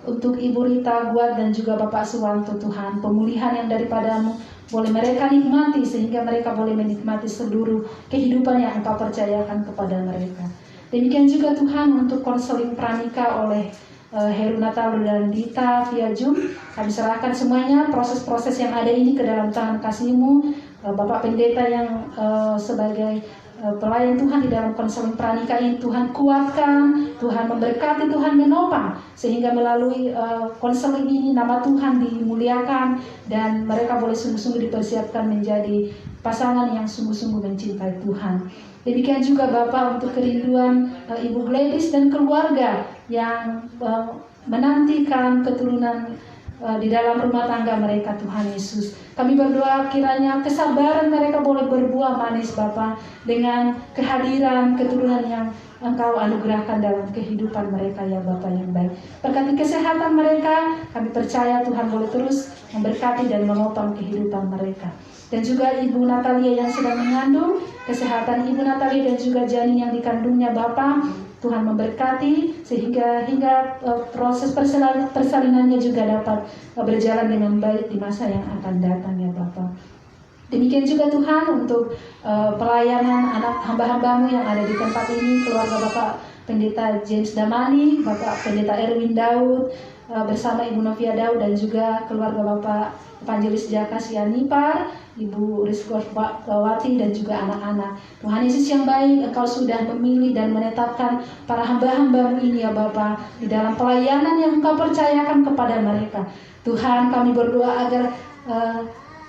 untuk Ibu Rita Guat dan juga Bapak Suwanto Tuhan, pemulihan yang daripada-Mu boleh mereka nikmati, sehingga mereka boleh menikmati seluruh kehidupan yang Engkau percayakan kepada mereka. Demikian juga Tuhan untuk konseling pranikah oleh Heru Natalu dan Dita via Zoom, kami serahkan semuanya proses-proses yang ada ini ke dalam tangan kasih-Mu. Bapak Pendeta yang sebagai pelayan Tuhan di dalam konseling pranikah ini, Tuhan kuatkan, Tuhan memberkati, Tuhan menopang, sehingga melalui konseling ini nama Tuhan dimuliakan dan mereka boleh sungguh-sungguh dipersiapkan menjadi pasangan yang sungguh-sungguh mencintai Tuhan. Demikian juga Bapak untuk kerinduan Ibu Gladys dan keluarga yang menantikan keturunan di dalam rumah tangga mereka Tuhan Yesus. Kami berdoa kiranya kesabaran mereka boleh berbuah manis Bapa, dengan kehadiran keturunan yang Engkau anugerahkan dalam kehidupan mereka ya Bapa yang baik. Berkati kesehatan mereka, kami percaya Tuhan boleh terus memberkati dan menopang kehidupan mereka. Dan juga Ibu Natalia yang sedang mengandung, kesehatan Ibu Natalia dan juga janin yang dikandungnya Bapa, Tuhan memberkati sehingga hingga proses persalinannya juga dapat berjalan dengan baik di masa yang akan datang ya Bapa. Demikian juga Tuhan untuk pelayanan anak hamba-hamba-Mu yang ada di tempat ini, keluarga Bapak Pendeta James Damani, Bapak Pendeta Erwin Daud, bersama Ibu Novia Daud, dan juga keluarga Bapak Evangelis Jaka Sianipar, Ibu Rizkowati, dan juga anak-anak. Tuhan Yesus yang baik, Engkau sudah memilih dan menetapkan para hamba-hamba-Mu ini ya Bapa di dalam pelayanan yang Engkau percayakan kepada mereka. Tuhan, kami berdoa agar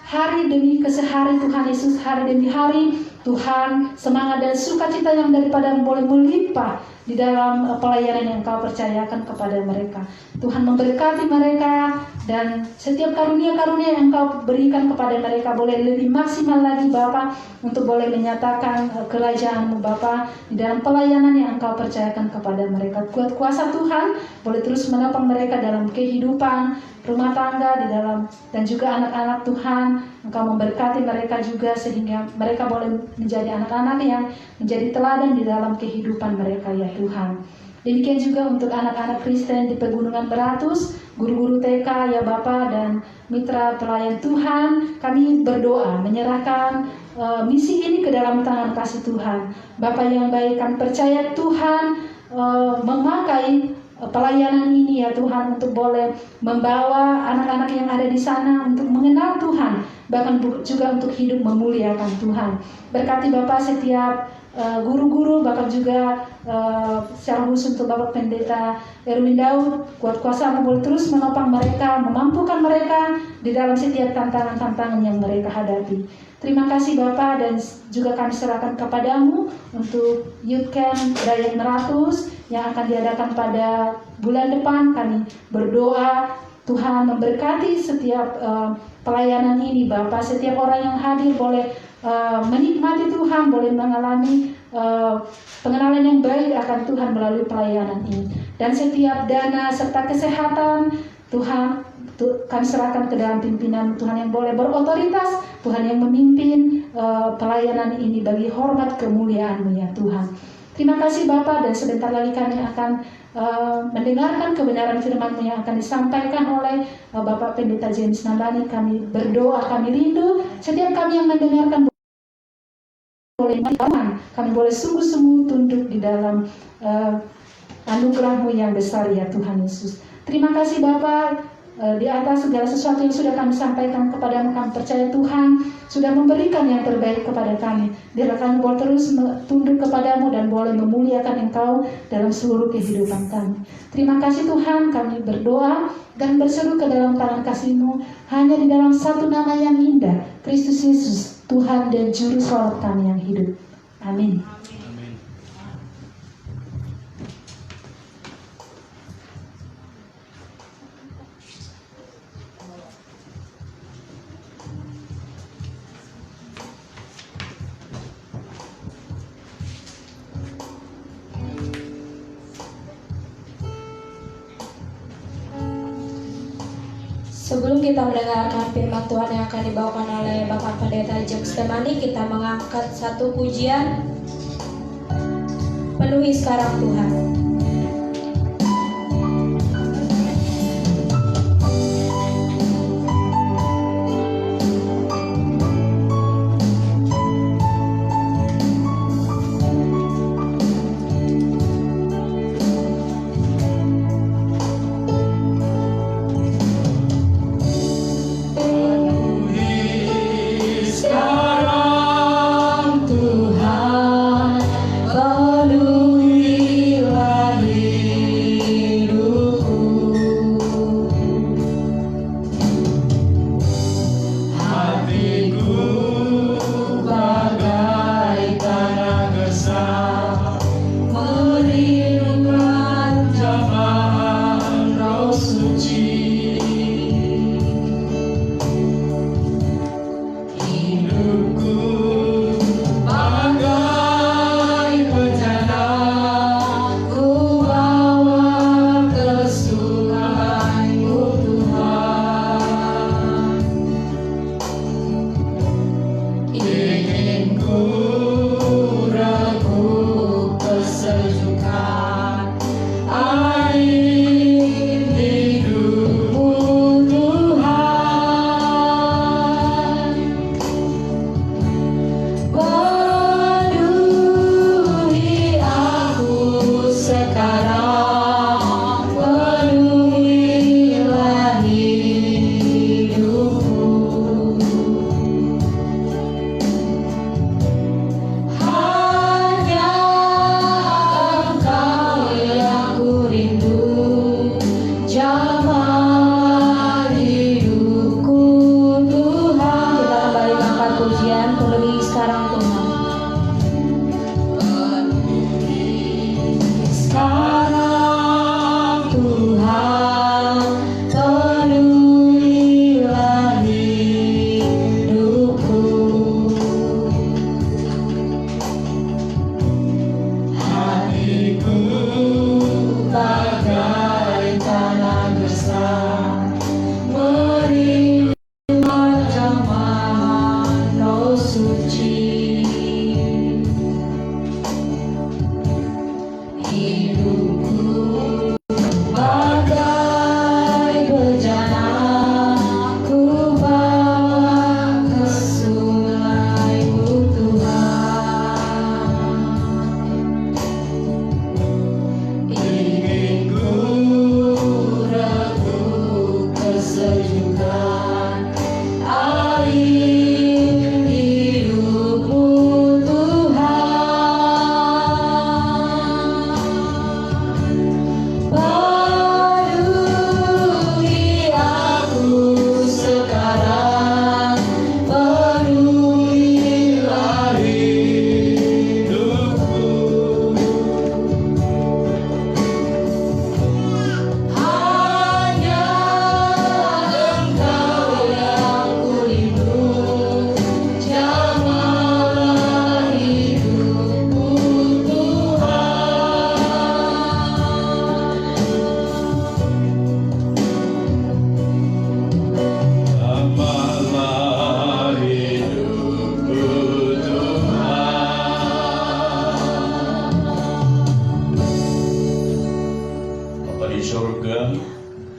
hari demi kesehari Tuhan Yesus, hari demi hari Tuhan, semangat dan sukacita yang daripada boleh melimpah di dalam pelayanan yang Engkau percayakan kepada mereka. Tuhan memberkati mereka, dan setiap karunia-karunia yang Engkau berikan kepada mereka boleh lebih maksimal lagi Bapa, untuk boleh menyatakan kerajaan-Mu Bapa di dalam pelayanan yang Engkau percayakan kepada mereka. Kuat kuasa Tuhan boleh terus menopang mereka dalam kehidupan rumah tangga di dalam, dan juga anak-anak Tuhan. Engkau memberkati mereka juga sehingga mereka boleh menjadi anak-anak yang menjadi teladan di dalam kehidupan mereka ya Tuhan. Demikian juga untuk anak-anak Kristen di Pegunungan Beratus, guru-guru TK ya Bapa, dan mitra pelayan Tuhan, kami berdoa menyerahkan misi ini ke dalam tangan kasih Tuhan. Bapa yang baik, kami percaya Tuhan memakai pelayanan ini ya Tuhan untuk boleh membawa anak-anak yang ada di sana untuk mengenal Tuhan, bahkan juga untuk hidup memuliakan Tuhan. Berkati Bapak setiap guru-guru, Bapak juga secara khusus untuk Bapak Pendeta Erwin Daud, kuat kuasa-Mu boleh terus menopang mereka, memampukan mereka di dalam setiap tantangan-tantangan yang mereka hadapi. Terima kasih Bapak, dan juga kami serahkan kepadamu untuk Youth Camp Dayak Meratus yang akan diadakan pada bulan depan. Kami berdoa Tuhan memberkati setiap pelayanan ini Bapak. Setiap orang yang hadir boleh menikmati Tuhan, boleh mengalami pengenalan yang baik akan Tuhan melalui pelayanan ini. Dan setiap dana serta kesehatan Tuhan kami serahkan ke dalam pimpinan Tuhan yang boleh berotoritas, Tuhan yang memimpin pelayanan ini bagi hormat kemuliaan-Mu ya Tuhan. Terima kasih Bapak, dan sebentar lagi kami akan mendengarkan kebenaran firman-Mu yang akan disampaikan oleh Bapak Pendeta James Nambani. Kami berdoa, kami rindu setiap kami yang mendengarkan boleh iman, kami boleh sungguh-sungguh tunduk di dalam anugerah-Mu yang besar ya Tuhan Yesus. Terima kasih Bapak, di atas segala sesuatu yang sudah kami sampaikan kepada-Mu, kami percaya Tuhan sudah memberikan yang terbaik kepada kami. Biarlah kami boleh terus tunduk kepada-Mu dan boleh memuliakan Engkau dalam seluruh kehidupan kami. Terima kasih Tuhan, kami berdoa dan berseru ke dalam tangan kasih-Mu hanya di dalam satu nama yang indah, Kristus Yesus, Tuhan dan Juru Selamat kami yang hidup. Amin. Amin. Sebelum kita mendengarkan firman Tuhan yang akan dibawakan oleh Bapak Pendeta James Nambani, kita mengangkat satu pujian, Penuhi Sekarang Tuhan. Sekarang Tuhan, penuhilah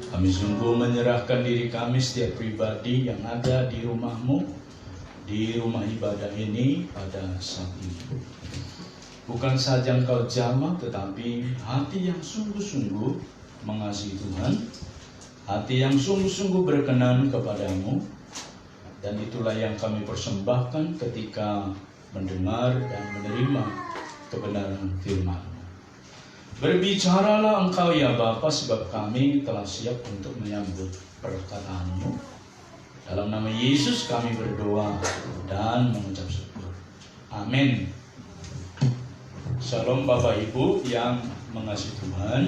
Kami sungguh menyerahkan diri kami setiap pribadi yang ada di rumahmu, di rumah ibadah ini pada saat ini. Bukan saja Engkau jamah, tetapi hati yang sungguh-sungguh mengasihi Tuhan, hati yang sungguh-sungguh berkenan kepadamu, dan itulah yang kami persembahkan ketika mendengar dan menerima kebenaran firman-Mu. Berbicaralah Engkau ya Bapa, sebab kami telah siap untuk menyambut perkataan-Mu. Dalam nama Yesus kami berdoa dan mengucap syukur. Amin. Shalom Bapak Ibu yang mengasihi Tuhan.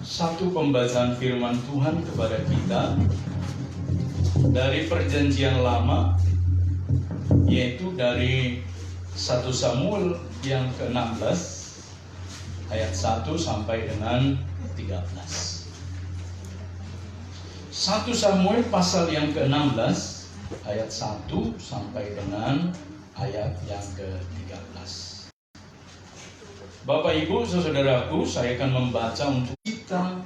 Satu pembacaan firman Tuhan kepada kita dari Perjanjian Lama, yaitu dari 1 Samuel yang ke-16 ayat 1 sampai dengan 13. 1 Samuel pasal yang ke-16 ayat 1 sampai dengan ayat yang ke-13. Bapak Ibu saudaraku, saya akan membaca untuk kita.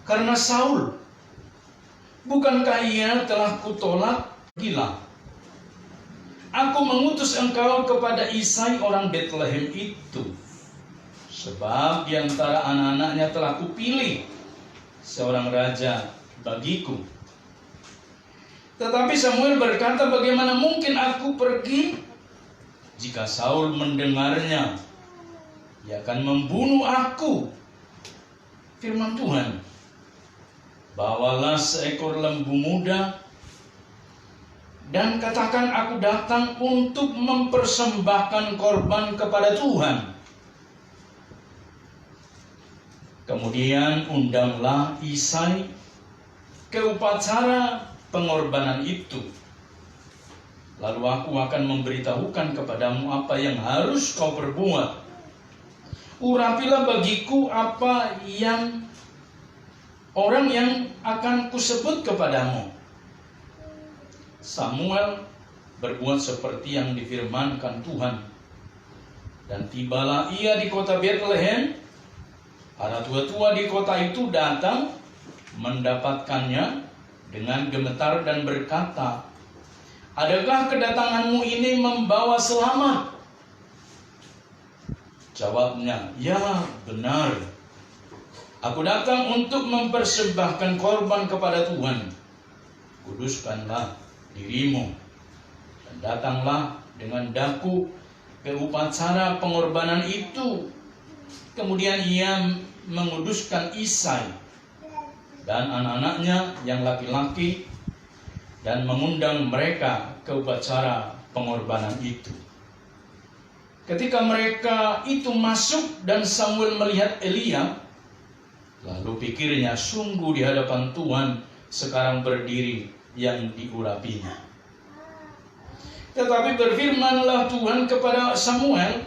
Karena Saul, bukankah ia telah kutolak? Gila. Aku mengutus engkau kepada Isai orang Betlehem itu, sebab di antara anak-anaknya telah kupilih seorang raja bagiku. Tetapi Samuel berkata, bagaimana mungkin aku pergi? Jika Saul mendengarnya, ia akan membunuh aku. Firman Tuhan, bawalah seekor lembu muda dan katakan aku datang untuk mempersembahkan korban kepada Tuhan. Kemudian undanglah Isai ke upacara pengorbanan itu. Lalu aku akan memberitahukan kepadamu apa yang harus kau perbuat. Urapilah bagiku apa yang orang yang akan kusebut kepadamu. Samuel berbuat seperti yang difirmankan Tuhan. Dan tibalah ia di kota Betlehem. Para tua-tua di kota itu datang mendapatkannya dengan gemetar dan berkata, adakah kedatanganmu ini membawa selamat? Jawabnya, ya benar. Aku datang untuk mempersembahkan korban kepada Tuhan. Kuduskanlah dirimu dan datanglah dengan daku ke upacara pengorbanan itu. Kemudian ia menguduskan Isai dan anak-anaknya yang laki-laki dan mengundang mereka ke upacara pengorbanan itu. Ketika mereka itu masuk dan Samuel melihat Elia, lalu pikirnya, sungguh di hadapan Tuhan sekarang berdiri yang diurapinya. Tetapi berfirmanlah Tuhan kepada Samuel,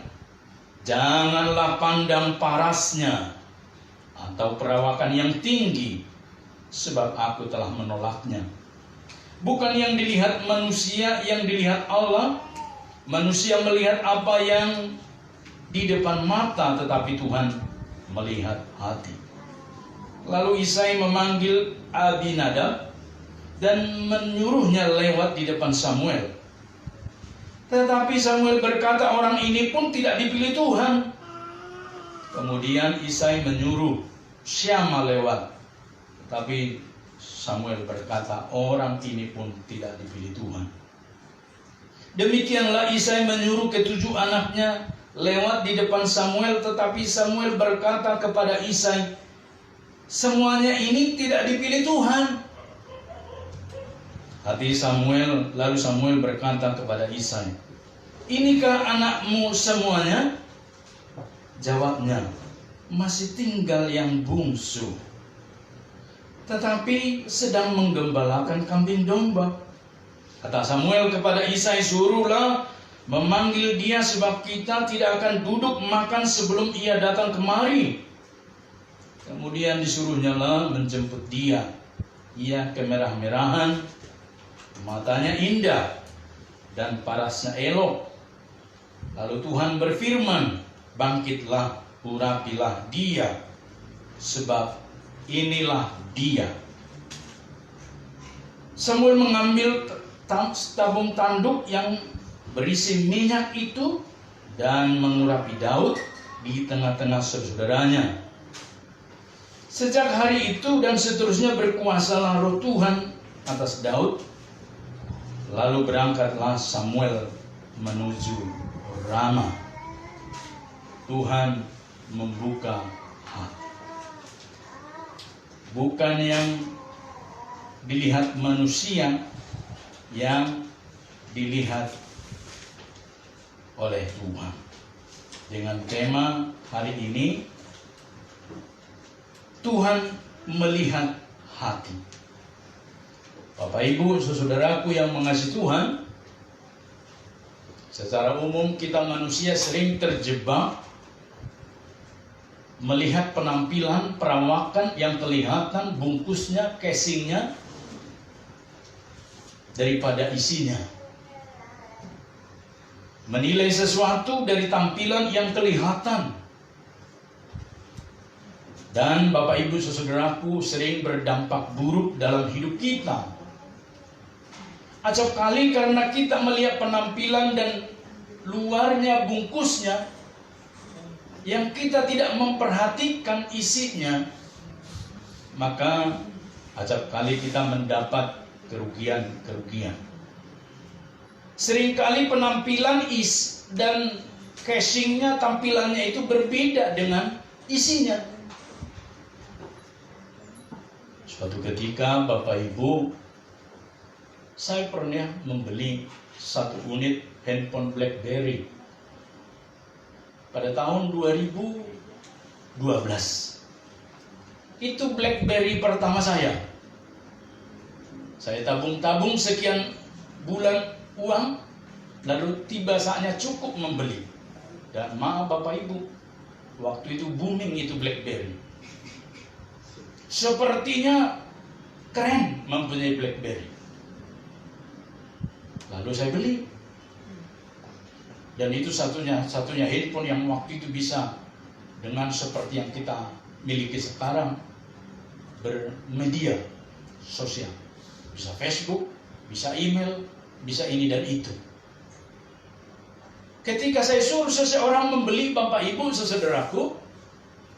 janganlah pandang parasnya atau perawakan yang tinggi, sebab aku telah menolaknya. Bukan yang dilihat manusia, yang dilihat Allah. Manusia melihat apa yang di depan mata, tetapi Tuhan melihat hati. Lalu Isai memanggil Abinadab dan menyuruhnya lewat di depan Samuel. Tetapi Samuel berkata, orang ini pun tidak dipilih Tuhan. Kemudian Isai menyuruh Syama lewat. Tetapi Samuel berkata, orang ini pun tidak dipilih Tuhan. Demikianlah Isai menyuruh ketujuh anaknya lewat di depan Samuel. Tetapi Samuel berkata kepada Isai, semuanya ini tidak dipilih Tuhan. Lalu Samuel berkata kepada Isai, inikah anakmu semuanya? Jawabnya, masih tinggal yang bungsu, tetapi sedang menggembalakan kambing domba. Kata Samuel kepada Isai, suruhlah memanggil dia, sebab kita tidak akan duduk makan sebelum ia datang kemari. Kemudian disuruhnya lah menjemput dia. Ia kemerah-merahan, matanya indah, dan parasnya elok. Lalu Tuhan berfirman, bangkitlah, urapilah dia. sebab inilah dia. Samuel mengambil tabung tanduk yang berisi minyak itu dan mengurapi Daud di tengah-tengah saudaranya. Sejak hari itu dan seterusnya berkuasalah roh Tuhan atas Daud. Lalu berangkatlah Samuel menuju Rama. Tuhan membuka hati. Bukan yang dilihat manusia, yang dilihat oleh Tuhan. Dengan tema hari ini, Tuhan melihat hati. Bapak Ibu, saudaraku yang mengasihi Tuhan, secara umum kita manusia sering terjebak melihat penampilan, perawakan yang kelihatan, bungkusnya, casingnya, daripada isinya. Menilai sesuatu dari tampilan yang kelihatan. Dan Bapak Ibu saudaraku sering berdampak buruk dalam hidup kita. Acap kali karena kita melihat penampilan dan luarnya, bungkusnya, yang kita tidak memperhatikan isinya, maka acap kali kita mendapat kerugian. Seringkali penampilan dan casingnya, tampilannya itu berbeda dengan isinya. Suatu ketika Bapak Ibu, saya pernah membeli 1 unit handphone BlackBerry pada tahun 2012. Itu BlackBerry pertama saya. Saya tabung-tabung sekian bulan uang, lalu tiba saatnya cukup membeli. Dan maaf Bapak Ibu, waktu itu booming itu BlackBerry. Sepertinya keren mempunyai BlackBerry. Lalu saya beli. Dan itu satunya handphone yang waktu itu bisa dengan seperti yang kita miliki sekarang, bermedia sosial. Bisa Facebook, bisa email, bisa ini dan itu. Ketika saya suruh seseorang membeli, Bapak Ibu saudaraku,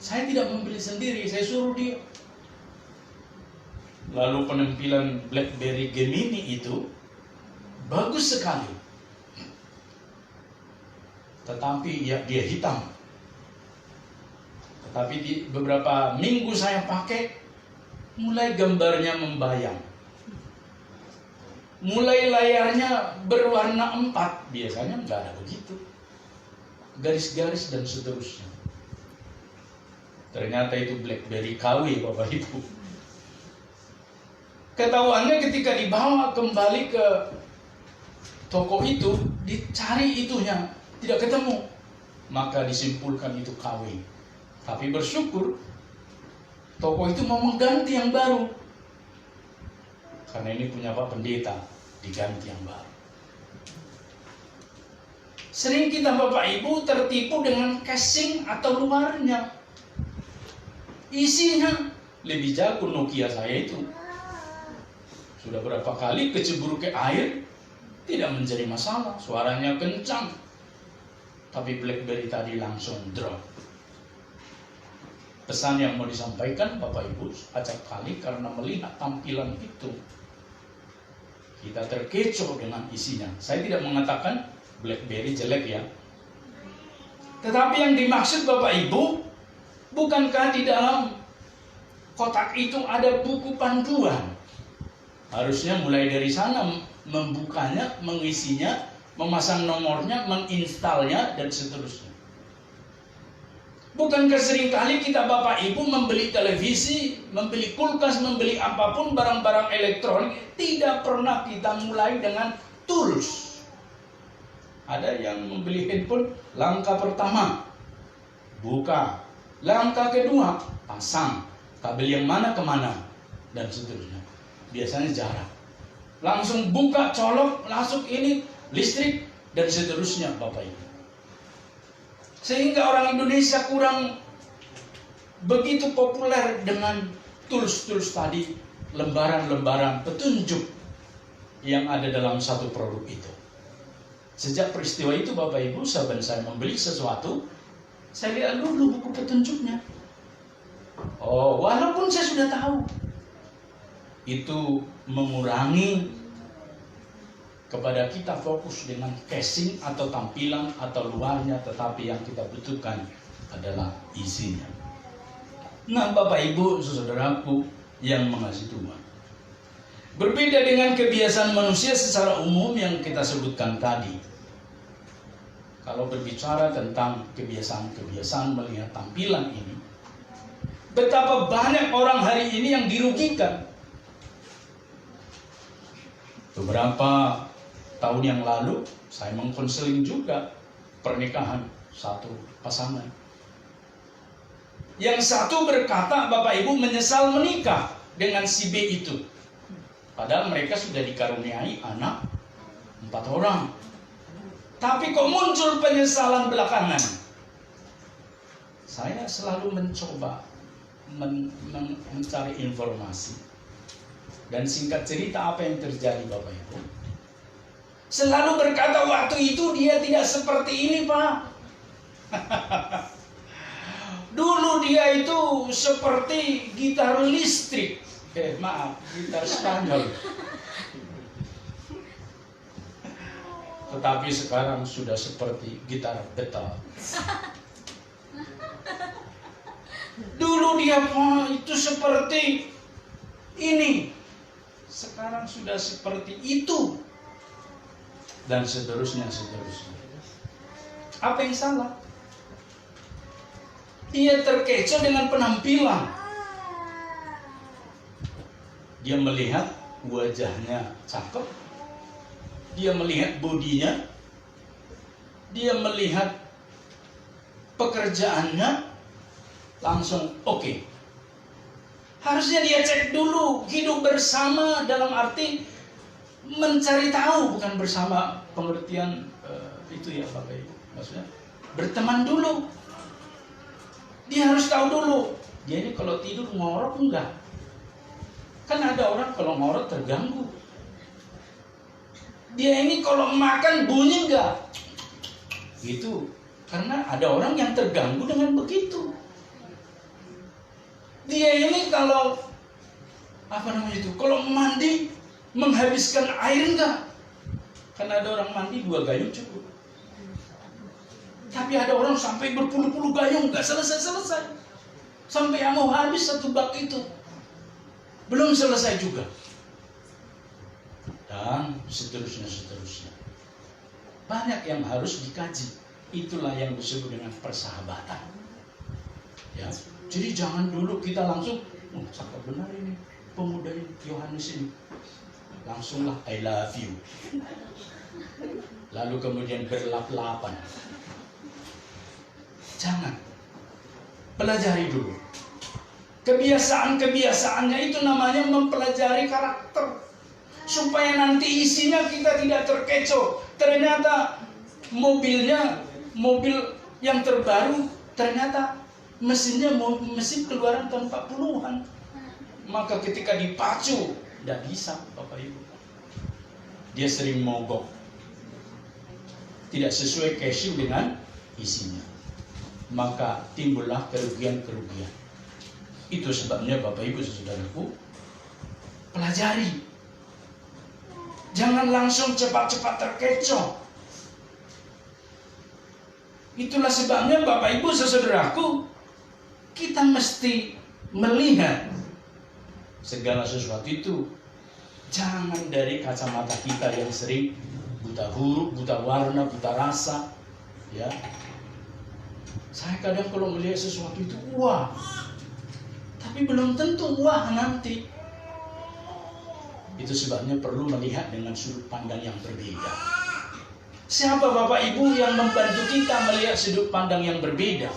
saya tidak membeli sendiri, saya suruh dia. Lalu penampilan BlackBerry Gemini itu bagus sekali. Tetapi ya, dia hitam. Tetapi di beberapa minggu saya pakai, mulai gambarnya membayang. Mulai layarnya berwarna 4. Biasanya nggak ada begitu. Garis-garis dan seterusnya. Ternyata itu BlackBerry KW, Bapak Ibu. Ketahuannya ketika dibawa kembali ke toko itu, dicari itunya, tidak ketemu. Maka disimpulkan itu KW. Tapi bersyukur, toko itu mau mengganti yang baru. Karena ini punya Pak Pendeta, diganti yang baru. Sering kita Bapak Ibu tertipu dengan casing atau luarnya. Isinya lebih jago Nokia saya itu. Sudah berapa kali kecebur ke air, tidak menjadi masalah. Suaranya kencang. Tapi BlackBerry tadi langsung drop. Pesan yang mau disampaikan Bapak Ibu, acap kali karena melihat tampilan itu, kita terkecoh dengan isinya. Saya tidak mengatakan BlackBerry jelek ya. Tetapi yang dimaksud Bapak Ibu, bukankah di dalam kotak itu ada buku panduan? Harusnya mulai dari sana membukanya, mengisinya, memasang nomornya, menginstalnya, dan seterusnya. Bukankah seringkali kita Bapak Ibu membeli televisi, membeli kulkas, membeli apapun barang-barang elektronik, tidak pernah kita mulai dengan tools. Ada yang membeli handphone, langkah pertama, buka. Langkah kedua, pasang. Kabel yang mana kemana, dan seterusnya. Biasanya jarang. Langsung buka, colok, langsung ini, listrik, dan seterusnya Bapak Ibu. Sehingga orang Indonesia kurang begitu populer dengan tools-tools tadi, lembaran-lembaran petunjuk yang ada dalam satu produk itu. Sejak peristiwa itu Bapak Ibu, sahabat saya membeli sesuatu, saya lihat dulu buku petunjuknya. Oh, walaupun saya sudah tahu, itu mengurangi kepada kita fokus dengan casing atau tampilan atau luarnya, tetapi yang kita butuhkan adalah isinya. Nah, Bapak Ibu, saudaraku yang mengasihi Tuhan, berbeda dengan kebiasaan manusia secara umum yang kita sebutkan tadi. Kalau berbicara tentang kebiasaan-kebiasaan melihat tampilan ini, betapa banyak orang hari ini yang dirugikan. Beberapa tahun yang lalu saya mengkonseling juga pernikahan satu pasangan. Yang satu berkata, Bapak Ibu, menyesal menikah dengan si B itu. Padahal mereka sudah dikaruniai anak 4 orang. Tapi kok muncul penyesalan belakangan? Saya selalu mencoba mencari informasi. Dan singkat cerita apa yang terjadi Bapak Ibu? Selalu berkata waktu itu dia tidak seperti ini, Pak. Dulu dia itu seperti gitar listrik. Gitar Spanyol. Tetapi sekarang sudah seperti gitar betal. Dulu dia itu seperti ini, sekarang sudah seperti itu, dan seterusnya. Apa yang salah? Dia terkecoh dengan penampilan. Dia melihat wajahnya cakep, dia melihat bodinya, dia melihat pekerjaannya, langsung oke. Harusnya dia cek dulu, hidup bersama dalam arti mencari tahu, bukan bersama pengertian itu ya Bapak Ibu. Maksudnya berteman dulu. Dia harus tahu dulu, dia ini kalau tidur ngorok enggak? Kan ada orang kalau ngorok terganggu. Dia ini kalau makan bunyi enggak? Gitu. Karena ada orang yang terganggu dengan begitu. Dia ini kalau kalau mandi menghabiskan air enggak? Karena ada orang mandi 2 gayung cukup. Tapi ada orang sampai berpuluh-puluh gayung enggak selesai-selesai. Sampai mau habis 1 bak itu. Belum selesai juga. Dan seterusnya. Banyak yang harus dikaji. Itulah yang disebut dengan persahabatan. Ya, jadi jangan dulu kita langsung, cakep benar ini pemuda ini, Yohanes ini. Langsunglah I love you. Lalu kemudian berlap-lapan. Jangan. Pelajari dulu. Kebiasaan-kebiasaannya itu namanya mempelajari karakter. Supaya nanti isinya kita tidak terkecoh. Ternyata mobilnya, mobil yang terbaru, ternyata mesinnya mesin keluaran tahun 40-an. Maka ketika dipacu, tidak bisa Bapak Ibu. Dia sering mogok. Tidak sesuai casing dengan isinya. Maka timbullah kerugian-kerugian. Itu sebabnya Bapak Ibu saudaraku, pelajari. Jangan langsung cepat-cepat terkecoh. Itulah sebabnya Bapak Ibu saudaraku, kita mesti melihat segala sesuatu itu jangan dari kacamata kita yang sering buta huruf, buta warna, buta rasa. Ya, saya kadang kalau melihat sesuatu itu wah, tapi belum tentu wah nanti. Itu sebabnya perlu melihat dengan sudut pandang yang berbeda. Siapa Bapak Ibu yang membantu kita melihat sudut pandang yang berbeda?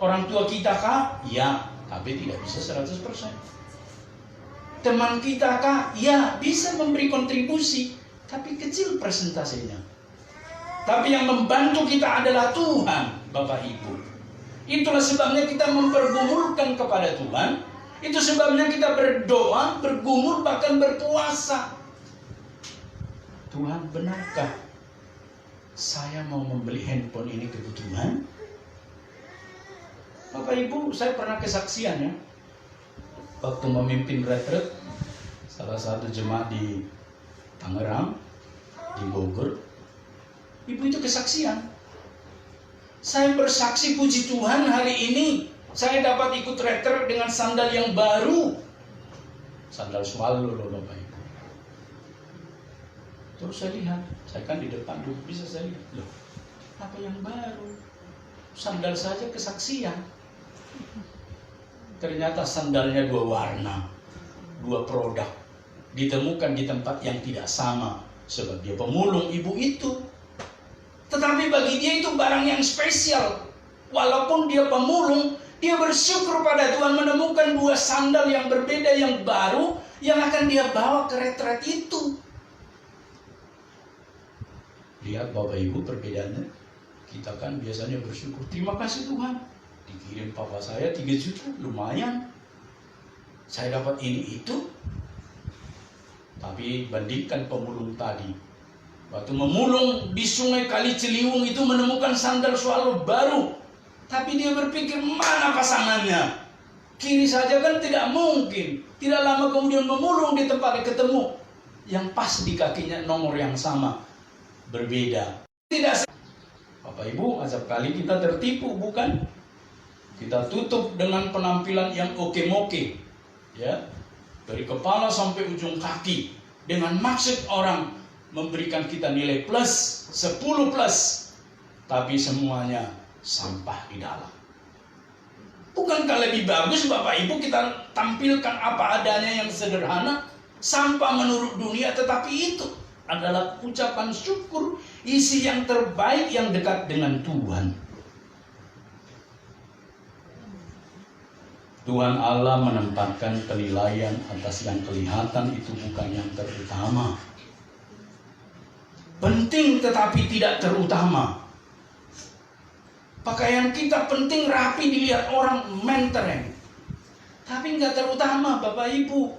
Orang tua kita kah? Ya, tapi tidak bisa 100%. Teman kita kah? Ya, bisa memberi kontribusi, tapi kecil persentasenya. Tapi yang membantu kita adalah Tuhan, Bapak Ibu. Itulah sebabnya kita mempergumulkan kepada Tuhan. Itu sebabnya kita berdoa, bergumul, bahkan berpuasa. Tuhan, benarkah saya mau membeli handphone ini kebutuhan? Bapak Ibu, saya pernah kesaksian ya. Waktu memimpin retret salah satu jemaat di Tangerang, di Bogor, ibu itu kesaksian. Saya bersaksi, puji Tuhan, hari ini saya dapat ikut retret dengan sandal yang baru. Sandal swallow loh Bapak Ibu. Terus saya lihat, saya kan di depan dulu, bisa saya lihat, loh, apa yang baru? Sandal saja kesaksian. Ternyata sandalnya 2 warna, 2 produk, ditemukan di tempat yang tidak sama, sebab dia pemulung ibu itu. Tetapi bagi dia itu barang yang spesial. Walaupun dia pemulung, dia bersyukur pada Tuhan menemukan 2 sandal yang berbeda, yang baru, yang akan dia bawa ke retret itu. Lihat Bapak Ibu perbedaannya. Kita kan biasanya bersyukur, terima kasih Tuhan, dikirim papa saya 3 juta, lumayan. Saya dapat ini itu. Tapi bandingkan pemulung tadi, waktu memulung di sungai Kali Ciliwung itu menemukan sandal swallow baru. Tapi dia berpikir, mana pasangannya? Kiri saja kan tidak mungkin. Tidak lama kemudian memulung di tempat ketemu yang pas di kakinya, nomor yang sama, berbeda. Tidak. Bapak Ibu, acap kali kita tertipu, bukan? Kita tutup dengan penampilan yang oke-moke, ya, dari kepala sampai ujung kaki, dengan maksud orang memberikan kita nilai plus, 10 plus, tapi semuanya sampah di dalam. Bukankah lebih bagus Bapak Ibu kita tampilkan apa adanya yang sederhana, sampah menurut dunia, tetapi itu adalah ucapan syukur, isi yang terbaik yang dekat dengan Tuhan. Tuhan Allah menempatkan penilaian atas yang kelihatan itu bukan yang terutama. Penting tetapi tidak terutama. Pakaian kita penting, rapi, dilihat orang, mentereng. Tapi nggak terutama Bapak Ibu.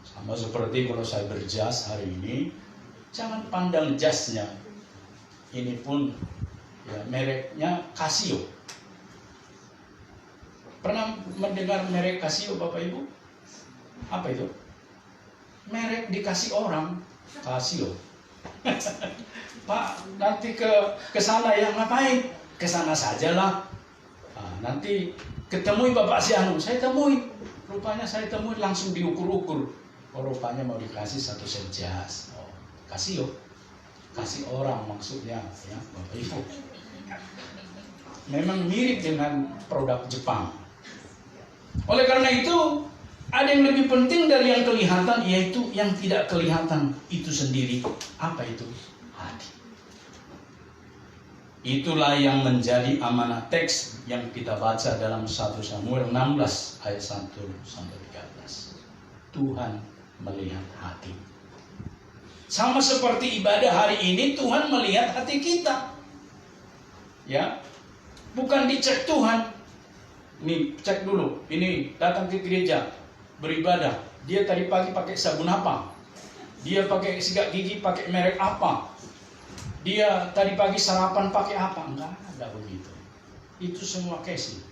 Sama seperti kalau saya berjas hari ini, jangan pandang jasnya. Ini pun ya, mereknya Casio. Pernah mendengar merek Casio Bapak Ibu? Apa itu? Merek dikasih orang, Casio. Pak, nanti ke sana ya, ngapain? Ke sana sajalah. Nah, nanti ketemui Bapak si Anu, saya temui. Rupanya saya temui langsung diukur-ukur. Oh, rupanya mau dikasih 1 set jas. Oh, Casio. Kasih orang maksudnya, ya Bapak Ibu. Memang mirip dengan produk Jepang. Oleh karena itu, ada yang lebih penting dari yang kelihatan, yaitu yang tidak kelihatan itu sendiri. Apa itu? Hati. Itulah yang menjadi amanah teks yang kita baca dalam 1 Samuel 16 ayat 1-13. Tuhan melihat hati. Sama seperti ibadah hari ini, Tuhan melihat hati kita. Ya, bukan dicek Tuhan. Nih, cek dulu. Ini datang ke gereja beribadah. Dia tadi pagi pakai sabun apa? Dia pakai sikat gigi pakai merek apa? Dia tadi pagi sarapan pakai apa? Enggak ada begitu. Itu semua casing.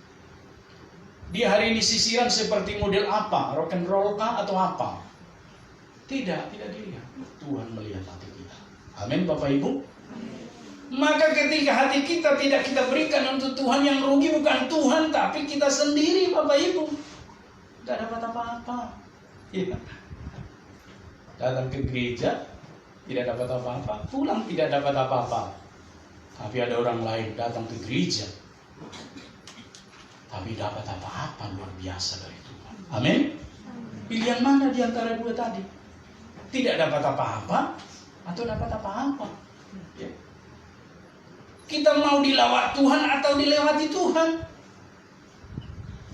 Dia hari ini sisiran seperti model apa? Rock and roll kah atau apa? Tidak dilihat. Tuhan melihat hati kita. Amin Bapak Ibu. Maka ketika hati kita tidak kita berikan untuk Tuhan, yang rugi bukan Tuhan tapi kita sendiri Bapak Ibu. Tidak dapat apa-apa. Ya. Datang ke gereja tidak dapat apa-apa, pulang tidak dapat apa-apa. Tapi ada orang lain datang ke gereja tapi dapat apa-apa luar biasa dari Tuhan. Amin. Pilihan mana di antara dua tadi? Tidak dapat apa-apa atau dapat apa-apa? Ya. Kita mau dilawat Tuhan atau dilewati Tuhan?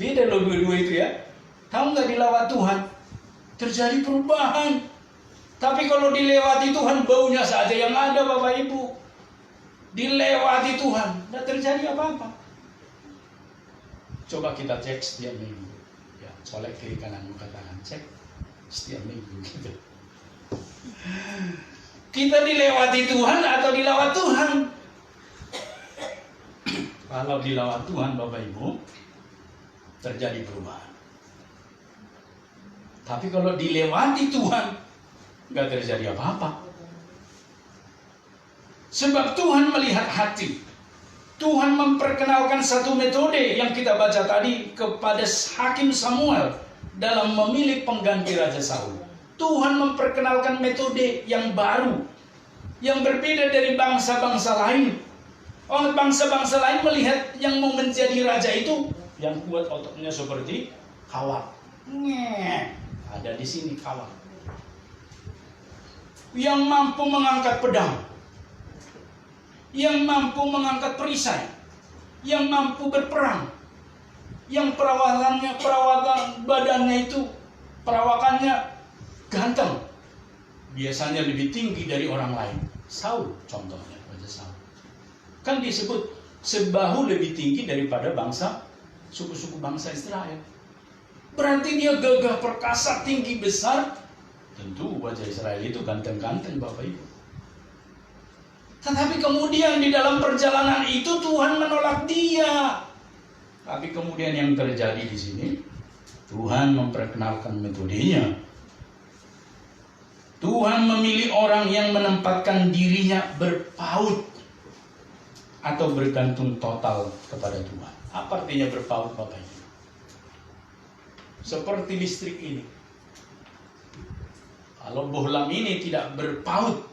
Beda loh dua-dua itu ya. Tahu nggak dilawat Tuhan? Terjadi perubahan. Tapi kalau dilewati Tuhan, baunya saja yang ada Bapak Ibu. Dilewati Tuhan, tidak terjadi apa-apa. Coba kita cek setiap minggu. Ya, colek kiri kananmu, katakan cek setiap minggu gitu. Kita dilewati Tuhan atau dilawat Tuhan? Kalau dilawat Tuhan, Bapak Ibu, terjadi perubahan. Tapi kalau dilewati Tuhan, nggak terjadi apa-apa. Sebab Tuhan melihat hati. Tuhan memperkenalkan satu metode yang kita baca tadi kepada Hakim Samuel dalam memilih pengganti Raja Saul. Tuhan memperkenalkan metode yang baru, yang berbeda dari bangsa-bangsa lain. Oleh bangsa-bangsa lain melihat yang mau menjadi raja itu yang kuat ototnya seperti kawat. Ada di sini kawat. Yang mampu mengangkat pedang, yang mampu mengangkat perisai, yang mampu berperang, yang perawatan badannya itu, perawakannya ganteng, biasanya lebih tinggi dari orang lain. Saul contohnya, Raja Saul. Kan disebut sebahu lebih tinggi daripada suku-suku bangsa Israel. Berarti dia gagah perkasa, tinggi besar. Tentu wajah Israel itu ganteng-ganteng, Bapak Ibu. Tetapi kemudian di dalam perjalanan itu Tuhan menolak dia. Tapi kemudian yang terjadi di sini, Tuhan memperkenalkan metodenya. Tuhan memilih orang yang menempatkan dirinya berpaut atau bergantung total kepada Tuhan. Apa artinya berpaut, Bapak Ibu? Seperti listrik ini. Kalau bohlam ini tidak berpaut,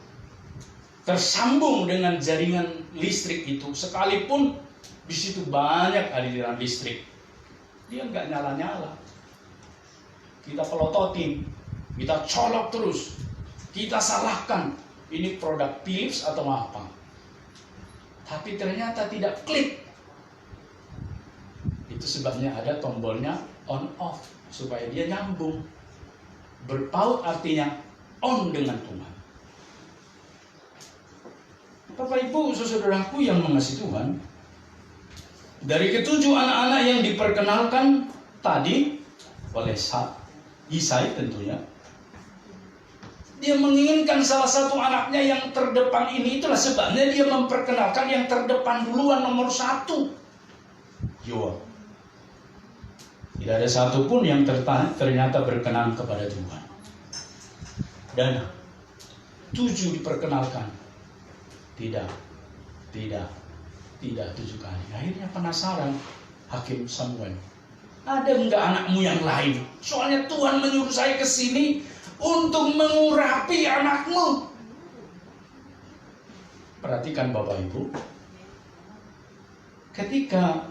tersambung dengan jaringan listrik itu, sekalipun di situ banyak aliran listrik, dia nggak nyala-nyala. Kita pelototin, kita colok terus, kita salahkan ini produk Philips atau apa, tapi ternyata tidak klik. Itu sebabnya ada tombolnya on off supaya dia nyambung. Berpaut artinya on dengan Tuhan. Bapak Ibu, saudaraku yang mengasihi Tuhan, dari ketujuh anak-anak yang diperkenalkan tadi oleh Yisai tentunya, dia menginginkan salah satu anaknya yang terdepan ini. Itulah sebabnya dia memperkenalkan yang terdepan duluan, nomor 1, Yoab. Tidak ada satupun yang ternyata berkenan kepada Tuhan. Dan 7 diperkenalkan. Tidak 7 kali. Akhirnya penasaran Hakim Samuel. Ada enggak anakmu yang lain? Soalnya Tuhan menyuruh saya ke sini untuk mengurapi anakmu. Perhatikan Bapak Ibu. Ketika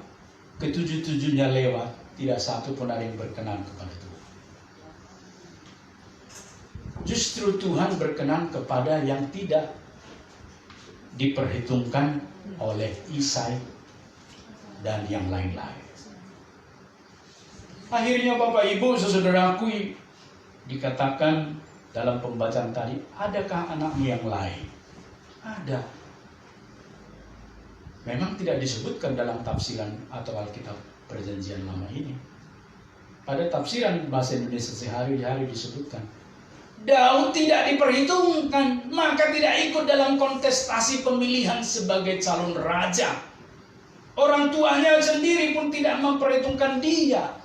ke-7-7-nya lewat, tidak satu pun ada yang berkenan kepada Tuhan. Justru Tuhan berkenan kepada yang tidak diperhitungkan oleh Yisai dan yang lain-lain. Akhirnya Bapak Ibu, saudaraku, dikatakan dalam pembacaan tadi, adakah anakmu yang lain? Ada. Memang tidak disebutkan dalam tafsiran atau Alkitab Perjanjian Lama ini. Pada tafsiran bahasa Indonesia sehari-hari disebutkan, Daud tidak diperhitungkan, maka tidak ikut dalam kontestasi pemilihan sebagai calon raja. Orang tuanya sendiri pun tidak memperhitungkan dia,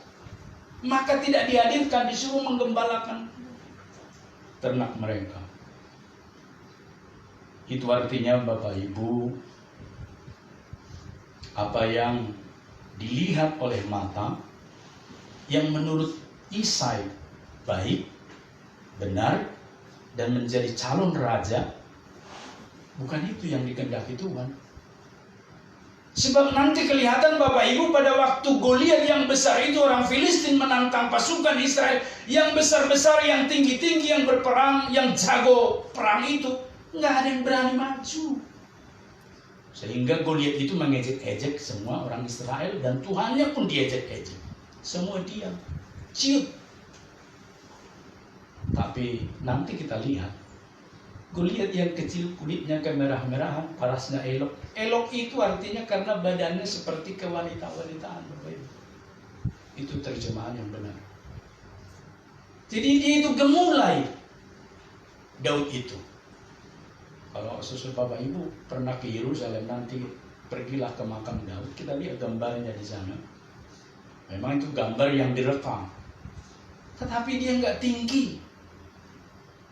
maka tidak dihadirkan, disuruh menggembalakan ternak mereka. Itu artinya Bapak Ibu, apa yang dilihat oleh mata, yang menurut Yisai baik, benar, dan menjadi calon raja, bukan itu yang dikehendaki Tuhan. Sebab nanti kelihatan Bapak Ibu, pada waktu Goliat yang besar itu, orang Filistin menantang pasukan Israel yang besar-besar, yang tinggi-tinggi, yang berperang, yang jago perang itu, nggak ada yang berani maju. Sehingga Goliat itu mengejek-ejek semua orang Israel, dan Tuhannya pun diejek-ejek. Semua diam, ciut. Tapi nanti kita lihat, Goliat yang kecil, kulitnya kemerah-merahan, parasnya elok. Elok itu artinya karena badannya seperti kewanita-wanitaan, Bapak Ibu. Itu terjemahan yang benar. Jadi dia itu gemulai Daud itu. Kalau saudara Bapak Ibu pernah ke Yerusalem, nanti pergilah ke makam Daud, kita lihat gambarnya di sana. Memang itu gambar yang direkam, tetapi dia nggak tinggi.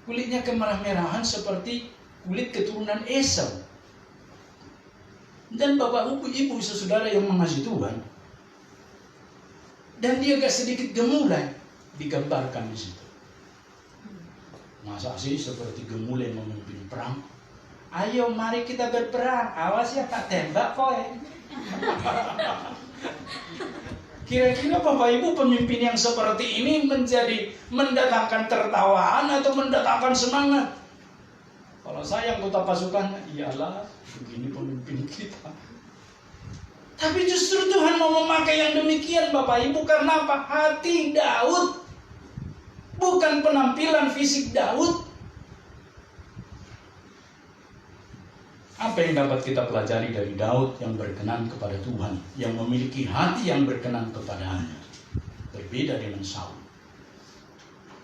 Kulitnya kemerah-merahan seperti kulit keturunan Esau. Dan Bapak Ibu saudara yang mengasihi Tuhan, dan dia agak sedikit gemulai digambarkan di situ. Masa sih seperti gemulai memimpin perang? Ayo mari kita berperang, awas ya tak tembak kowe. Kira-kira Bapak Ibu pemimpin yang seperti ini mendatangkan tertawaan atau mendatangkan semangat? Kalau saya anggota pasukan, iyalah begini pemimpin kita. Tapi justru Tuhan mau memakai yang demikian Bapak Ibu, karena apa? Hati Daud, bukan penampilan fisik Daud. Apa yang dapat kita pelajari dari Daud yang berkenan kepada Tuhan, yang memiliki hati yang berkenan kepadanya, berbeda dengan Saul.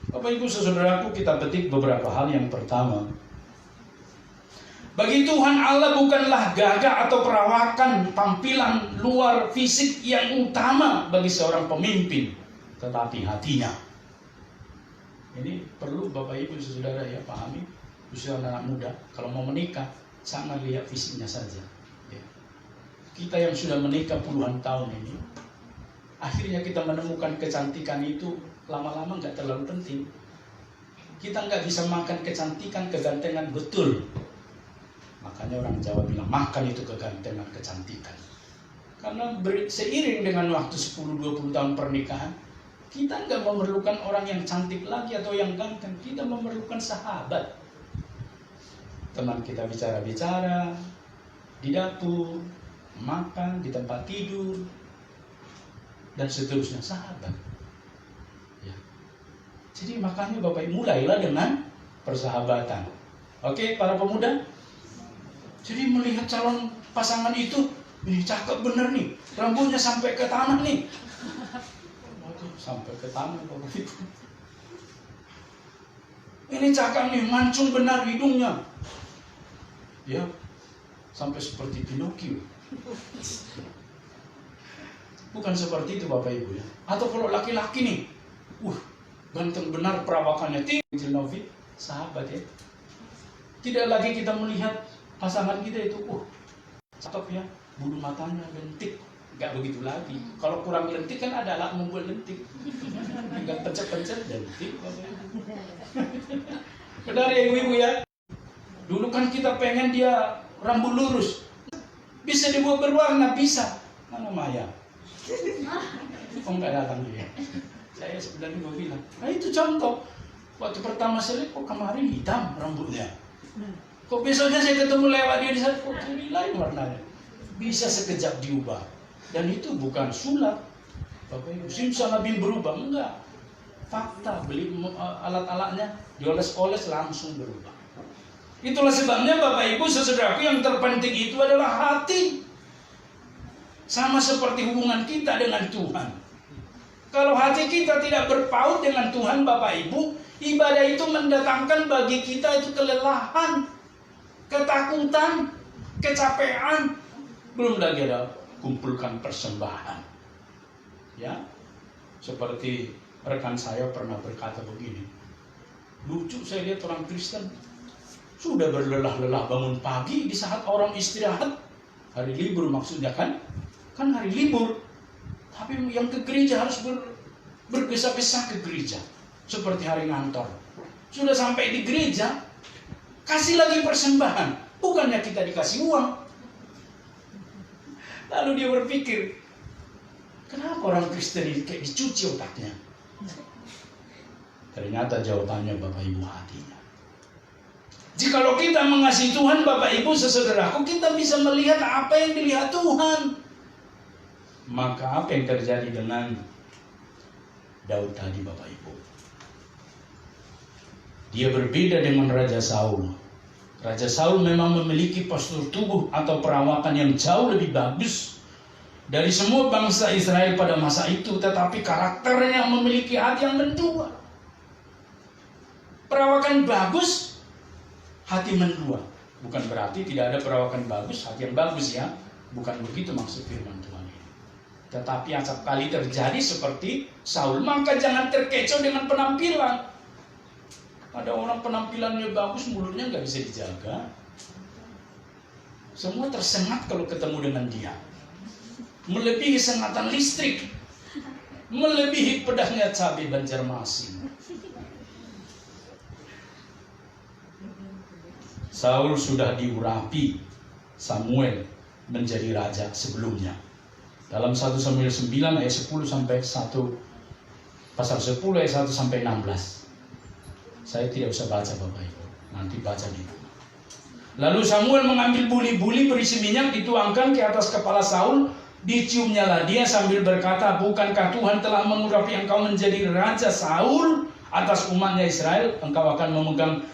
Bapak Ibu saudaraku, kita petik beberapa hal. Yang pertama, bagi Tuhan Allah bukanlah gagah atau perawakan tampilan luar fisik yang utama bagi seorang pemimpin, tetapi hatinya. Ini perlu Bapak Ibu saudara ya pahami, khususnya anak muda kalau mau menikah. Sangat lihat fisiknya saja. Ya. Kita yang sudah menikah puluhan tahun ini, akhirnya kita menemukan kecantikan itu lama-lama nggak terlalu penting. Kita nggak bisa makan kecantikan, kegantengan betul. Makanya orang Jawa bilang makan itu kegantengan, kecantikan. Karena seiring dengan waktu 10-20 tahun pernikahan, kita nggak memerlukan orang yang cantik lagi atau yang ganteng. Kita memerlukan sahabat. Teman kita bicara-bicara di dapur, makan, di tempat tidur, dan seterusnya, sahabat. Ya. Jadi makanya Bapak Ibu mulailah dengan persahabatan. Oke, para pemuda. Jadi melihat calon pasangan itu, ini cakep bener nih, rambutnya sampai ke tanah nih. Waduh, sampai ke tanah Bapak Ibu. Ini cakep nih, mancung benar hidungnya. Ya, sampai seperti Pinocchio. Bukan seperti itu Bapak Ibu ya. Atau kalau laki-laki nih, ganteng benar perawakannya, tinggi, sahabat ya. Tidak lagi kita melihat pasangan kita itu, cakep ya, bulu matanya lentik. Nggak begitu lagi. Kalau kurang lentik kan ada alat membuat lentik. Tinggal pencet-pencet lentik Bapak Ibu. Benar ya ibu-ibu ya. Dulu kan kita pengen dia rambut lurus. Bisa dibuat berwarna, bisa. Mana Maya? Oh enggak datang dia. Saya sebenarnya mau bilang, nah itu contoh. Waktu pertama saya kok kemarin hitam rambutnya. Kok besoknya saya ketemu lewat dia di sana, kok ini lain warnanya. Bisa sekejap diubah. Dan itu bukan sulap. Bapak Ibu, simsalabim berubah. Enggak. Fakta, beli alat-alatnya, dioles-oles langsung berubah. Itulah sebabnya Bapak Ibu saudaraku, yang terpenting itu adalah hati. Sama seperti hubungan kita dengan Tuhan. Kalau hati kita tidak berpaut dengan Tuhan Bapak Ibu, ibadah itu mendatangkan bagi kita itu kelelahan, ketakutan, kecapean. Belum lagi ada kumpulkan persembahan. Ya, seperti rekan saya pernah berkata begini. Lucu saya lihat orang Kristen sudah berlelah-lelah bangun pagi di saat orang istirahat. Hari libur maksudnya kan hari libur. Tapi yang ke gereja harus bergesa-gesa ke gereja. Seperti hari ngantor. Sudah sampai di gereja, kasih lagi persembahan. Bukannya kita dikasih uang. Lalu dia berpikir, kenapa orang Kristen ini kayak dicuci otaknya? Ternyata jawabannya Bapak Ibu hatinya. Jikalau kita mengasihi Tuhan Bapak Ibu saudaraku, kita bisa melihat apa yang dilihat Tuhan. Maka apa yang terjadi dengan Daud tadi Bapak Ibu? Dia berbeda dengan Raja Saul. Raja Saul memang memiliki postur tubuh atau perawakan yang jauh lebih bagus dari semua bangsa Israel pada masa itu, tetapi karakternya memiliki hati yang mendua. Perawakan bagus, hati mendua. Bukan berarti tidak ada perawakan bagus, hati yang bagus ya. Bukan begitu maksud firman Tuhan ini. Tetapi acap kali terjadi seperti Saul, maka jangan terkecoh dengan penampilan. Ada orang penampilannya bagus, mulutnya nggak bisa dijaga. Semua tersengat kalau ketemu dengan dia. Melebihi sengatan listrik, melebihi pedasnya cabai Banjarmasin. Saul sudah diurapi Samuel menjadi raja sebelumnya. Dalam 1 Samuel 9 ayat 10 sampai 1 pasal 10 ayat 1 sampai 16. Saya tidak usah baca Bapak Ibu, nanti baca di rumah. Lalu Samuel mengambil buli-buli berisi minyak, dituangkan ke atas kepala Saul. Diciumnyalah dia sambil berkata, bukankah Tuhan telah mengurapi engkau menjadi raja Saul atas umatnya Israel? Engkau akan memegang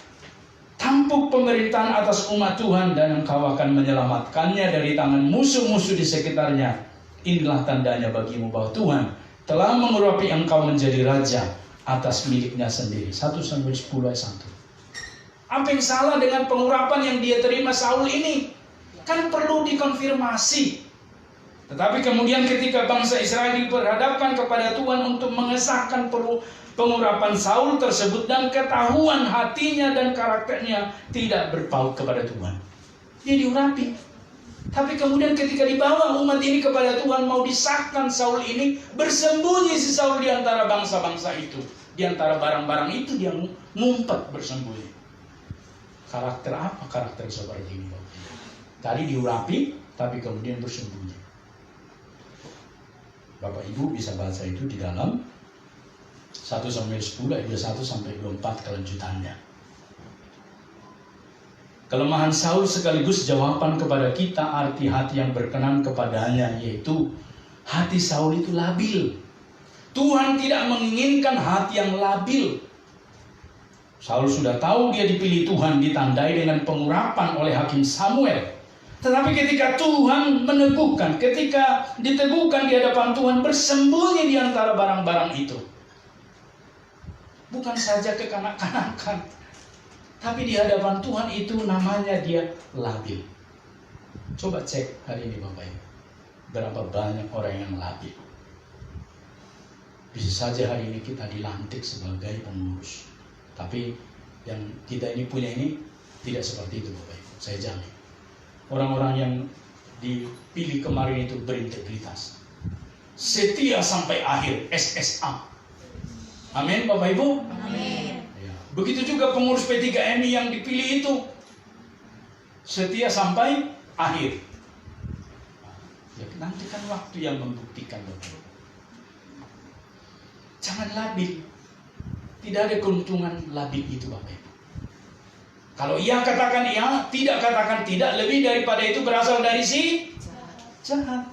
tampuk pemerintahan atas umat Tuhan, dan engkau akan menyelamatkannya dari tangan musuh-musuh di sekitarnya. Inilah tandanya bagimu bahwa Tuhan telah mengurapi engkau menjadi raja atas miliknya sendiri. 1 Samuel 10 ayat 1. Apa yang salah dengan pengurapan yang dia terima Saul ini? Kan perlu dikonfirmasi. Tetapi kemudian ketika bangsa Israel diperhadapkan kepada Tuhan untuk mengesahkan pengurapan Saul tersebut, dan ketahuan hatinya dan karakternya tidak berpaut kepada Tuhan, dia diurapi. Tapi kemudian ketika dibawa umat ini kepada Tuhan, mau disahkan Saul ini, bersembunyi si Saul di antara bangsa-bangsa itu. Di antara barang-barang itu dia ngumpet bersembunyi. Karakter apa karakter seperti ini? Tadi diurapi, tapi kemudian bersembunyi. Bapak Ibu bisa baca itu di dalam 1 Samuel 10 ayat 21 sampai 24 kelanjutannya. Kelemahan Saul sekaligus jawaban kepada kita arti hati yang berkenan kepadanya, yaitu hati Saul itu labil. Tuhan tidak menginginkan hati yang labil. Saul sudah tahu dia dipilih Tuhan, ditandai dengan pengurapan oleh Hakim Samuel. Tetapi ketika Tuhan meneguhkan, ketika diteguhkan di hadapan Tuhan, bersembunyi di antara barang-barang itu. Bukan saja kekanak-kanakan, tapi di hadapan Tuhan itu namanya dia labil. Coba cek hari ini Bapak Ibu, berapa banyak orang yang labil. Bisa saja hari ini kita dilantik sebagai pengurus, tapi yang kita ini punya ini tidak seperti itu Bapak Ibu, saya jamin. Orang-orang yang dipilih kemarin itu berintegritas, setia sampai akhir, SSA. Amin Bapak Ibu. Amin. Ya. Begitu juga pengurus P3MI yang dipilih itu setia sampai akhir. Ya, nanti kan waktu yang membuktikan Bapak Ibu. Jangan labil. Tidak ada keuntungan labil itu Bapak Ibu. Kalau iya katakan iya, tidak katakan tidak, lebih daripada itu berasal dari si jahat.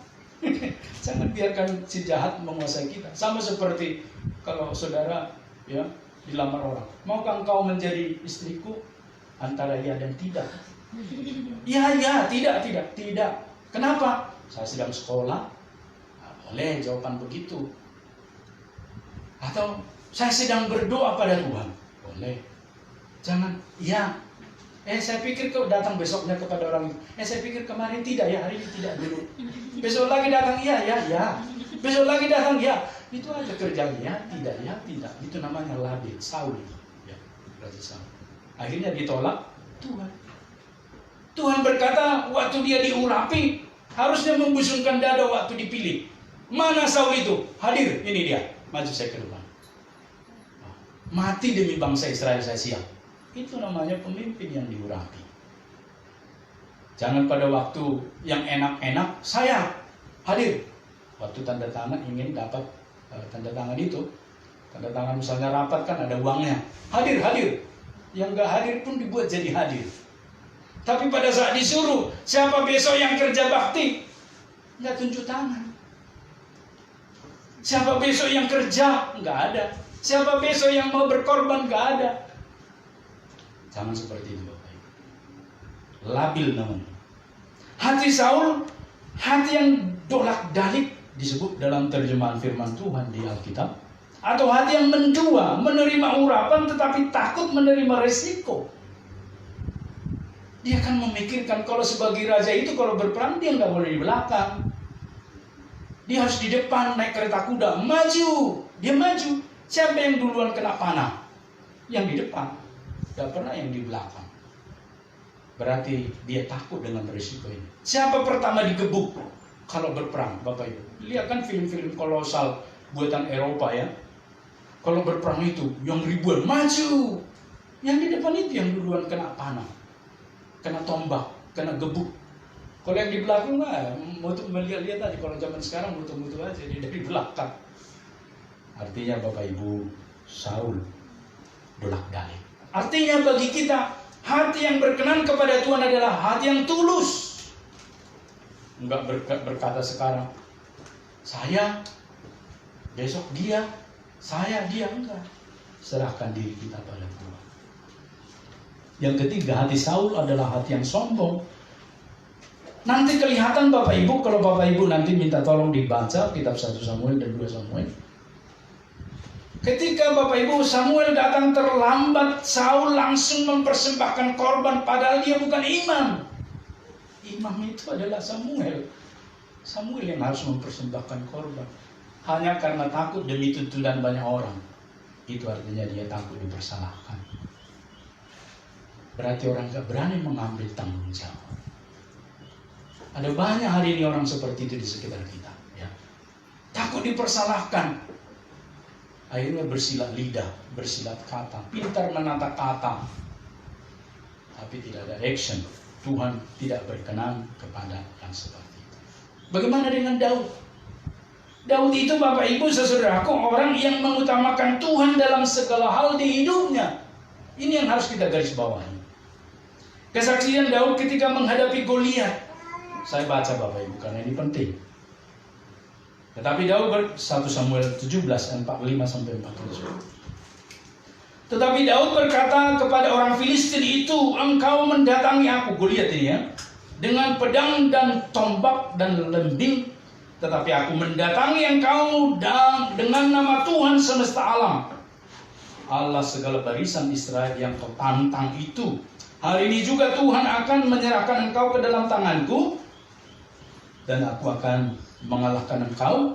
Jangan biarkan si jahat menguasai kita. Sama seperti kalau saudara ya dilamar orang, maukah engkau menjadi istriku? Antara iya dan tidak. Iya, tidak. Kenapa? Saya sedang sekolah. Nah, boleh jawaban begitu. Atau saya sedang berdoa pada Tuhan. Boleh. Jangan, iya. Saya pikir kau datang besoknya kepada orang itu. Saya pikir kemarin tidak ya, hari ini tidak dulu. Besok lagi datang, ya. Besok lagi datang, ya. Itu aja kerjanya, tidak. Itu namanya labil, Saul. Ya, Raja Saul. Akhirnya ditolak Tuhan. Tuhan berkata, waktu dia diurapi, harusnya membusungkan dada waktu dipilih. Mana Saul itu? Hadir, ini dia. Maju saya ke depan. Mati demi bangsa Israel saya siap. Itu namanya pemimpin yang diurapi. Jangan pada waktu yang enak-enak, saya hadir. Waktu tanda tangan ingin dapat tanda tangan itu. Tanda tangan misalnya rapat kan ada uangnya. Hadir. Yang gak hadir pun dibuat jadi hadir. Tapi pada saat disuruh, siapa besok yang kerja bakti? Nggak tunjuk tangan. Siapa besok yang kerja? Nggak ada. Siapa besok yang mau berkorban? Nggak ada. Jangan seperti itu Bapak Ibu. Labil namanya. Hati Saul, hati yang dolak-dalik disebut dalam terjemahan firman Tuhan di Alkitab, atau hati yang mendua, menerima urapan tetapi takut menerima resiko. Dia akan memikirkan kalau sebagai raja itu kalau berperang dia nggak boleh di belakang. Dia harus di depan naik kereta kuda, maju. Dia maju. Siapa yang duluan kena panah? Yang di depan. Gak pernah yang di belakang. Berarti dia takut dengan risiko ini. Siapa pertama digebuk kalau berperang, Bapak Ibu? Lihat kan film-film kolosal buatan Eropa ya. Kalau berperang itu yang ribuan maju. Yang di depan itu yang duluan kena panah, kena tombak, kena gebuk. Kalau yang di belakang mah untuk melihat-lihat aja. Kalau zaman sekarang butuh-butuh aja dia dari belakang. Artinya Bapak Ibu, Saul dolak-dalik. Artinya bagi kita, hati yang berkenan kepada Tuhan adalah hati yang tulus. Enggak berkata sekarang saya, besok dia, saya, dia, enggak. Serahkan diri kita pada Tuhan. Yang ketiga, hati Saul adalah hati yang sombong. Nanti kelihatan Bapak Ibu, kalau Bapak Ibu nanti minta tolong dibaca kitab 1 Samuel dan 2 Samuel. Ketika Bapak Ibu Samuel datang terlambat, Saul langsung mempersembahkan korban padahal dia bukan imam. Imam itu adalah Samuel. Samuel yang harus mempersembahkan korban. Hanya karena takut demi tuntunan banyak orang. Itu artinya dia takut dipersalahkan. Berarti orang gak berani mengambil tanggung jawab. Ada banyak hari ini orang seperti itu di sekitar kita. Ya. Takut dipersalahkan. Akhirnya bersilat lidah, bersilat kata, pintar menata kata, tapi tidak ada action. Tuhan tidak berkenan kepada yang seperti itu. Bagaimana dengan Daud? Daud itu Bapak Ibu saudaraku orang yang mengutamakan Tuhan dalam segala hal di hidupnya. Ini yang harus kita garis bawahi. Kesaksian Daud ketika menghadapi Goliat. Saya baca Bapak Ibu karena ini penting. Tetapi Daud 1 Samuel 17 45 sampai 47. Tetapi Daud berkata kepada orang Filistin itu, engkau mendatangi aku, Goliat ini ya, dengan pedang dan tombak dan lembing, tetapi aku mendatangi engkau dengan nama Tuhan semesta alam, Allah segala barisan Israel yang kau tantang itu. Hari ini juga Tuhan akan menyerahkan engkau ke dalam tanganku, dan aku akan mengalahkan engkau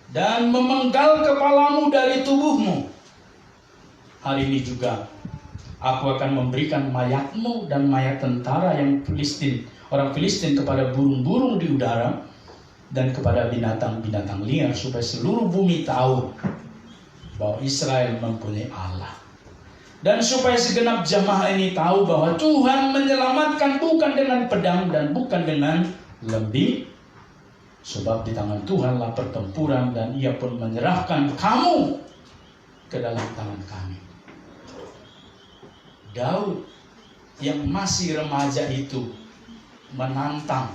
dan memenggal kepalamu dari tubuhmu. Hari ini juga aku akan memberikan mayatmu dan mayat tentara yang orang Filistin kepada burung-burung di udara dan kepada binatang-binatang liar, supaya seluruh bumi tahu bahwa Israel mempunyai Allah. Dan supaya segenap jamaah ini tahu bahwa Tuhan menyelamatkan bukan dengan pedang dan bukan dengan lembing, sebab di tangan Tuhanlah pertempuran dan Ia pun menyerahkan kamu ke dalam tangan kami. Daud yang masih remaja itu menantang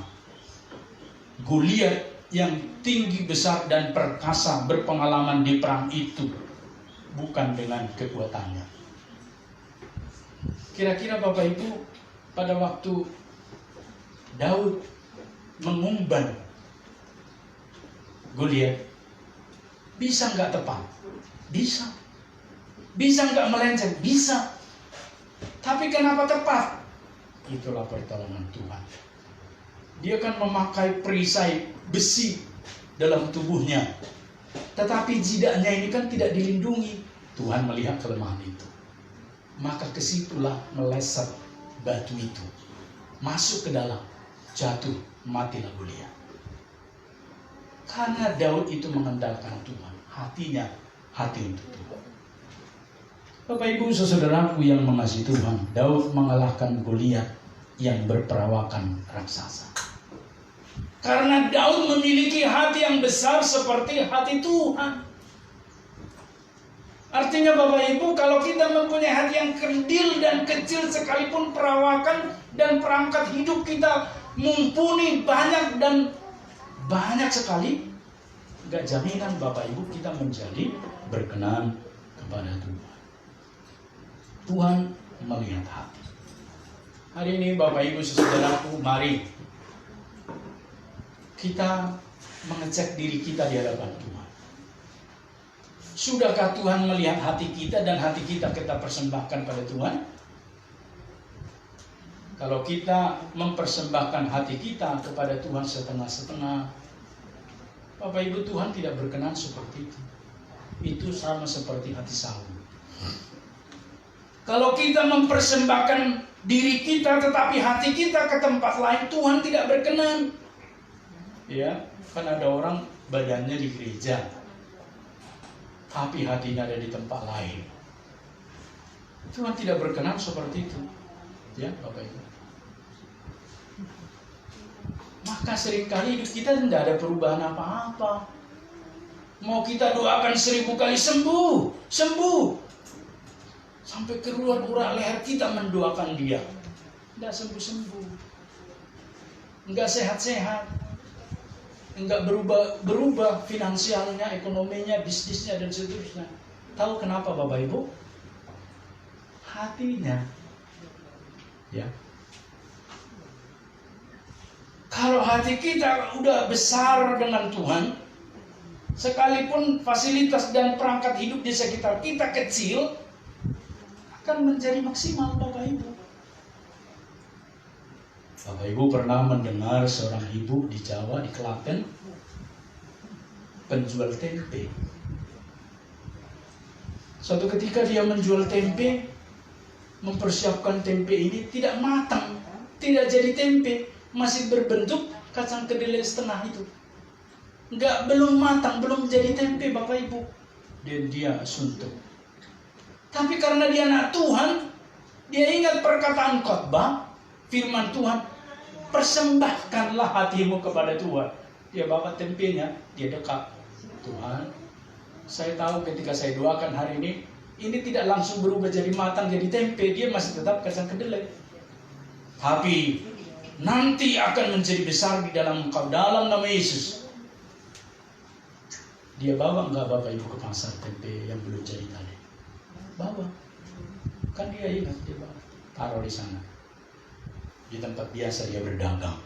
Goliat yang tinggi besar dan perkasa, berpengalaman di perang itu, bukan dengan kekuatannya. Kira-kira Bapak Ibu, pada waktu Daud mengumban Goliat, bisa nggak tepat? Bisa. Bisa nggak melenceng? Bisa. Tapi kenapa tepat? Itulah pertolongan Tuhan. Dia akan memakai perisai besi dalam tubuhnya, tetapi jidaknya ini kan tidak dilindungi. Tuhan melihat kelemahan itu, maka kesitulah meleset batu itu, masuk ke dalam, jatuh, matilah Goliat. Karena Daud itu mengandalkan Tuhan, hatinya hati untuk Tuhan. Bapak Ibu saudaraku yang mengasihi Tuhan, Daud mengalahkan Goliat yang berperawakan raksasa. Karena Daud memiliki hati yang besar seperti hati Tuhan. Artinya Bapak Ibu, kalau kita mempunyai hati yang kerdil dan kecil sekalipun perawakan dan perangkat hidup kita mumpuni banyak dan banyak sekali, gak jaminan Bapak Ibu kita menjadi berkenan kepada Tuhan. Tuhan melihat hati. Hari ini Bapak Ibu saudaraku, mari kita mengecek diri kita di hadapan Tuhan. Sudahkah Tuhan melihat hati kita dan hati kita persembahkan pada Tuhan? Kalau kita mempersembahkan hati kita kepada Tuhan setengah-setengah, Bapak Ibu, Tuhan tidak berkenan seperti itu. Itu sama seperti hati Saul. Kalau kita mempersembahkan diri kita tetapi hati kita ke tempat lain, Tuhan tidak berkenan. Ya, kan ada orang badannya di gereja, tapi hatinya ada di tempat lain. Tuhan tidak berkenan seperti itu. Ya, Bapak Ibu. Maka seringkali hidup kita tidak ada perubahan apa-apa. Mau kita doakan 1000 kali sembuh, sampai keluar urat leher kita mendoakan dia, tidak sembuh-sembuh, nggak sehat-sehat, nggak berubah finansialnya, ekonominya, bisnisnya dan seterusnya. Tahu kenapa Bapak Ibu? Hatinya, ya. Kalau hati kita udah besar dengan Tuhan, sekalipun fasilitas dan perangkat hidup di sekitar kita kecil, akan menjadi maksimal, Bapak Ibu. Bapak Ibu pernah mendengar seorang ibu di Jawa, di Klaten, penjual tempe. Suatu ketika dia menjual tempe, mempersiapkan tempe ini tidak matang, tidak jadi tempe, masih berbentuk kacang kedelai setengah itu. Belum matang, belum jadi tempe, Bapak Ibu. Dan dia suntuk. Tapi karena dia anak Tuhan, dia ingat perkataan khotbah, firman Tuhan, persembahkanlah hatimu kepada Tuhan. Dia bawa tempenya, dia dekat. Tuhan, saya tahu ketika saya doakan hari ini tidak langsung berubah jadi matang, jadi tempe, dia masih tetap kacang kedelai. Tapi nanti akan menjadi besar di dalam Engkau, dalam nama Yesus. Dia bawa enggak Bapak Ibu ke pasar tempe yang belum jadi tadi? Bawa. Kan dia ingat, dia bawa. Taruh di sana. Di tempat biasa dia berdagang.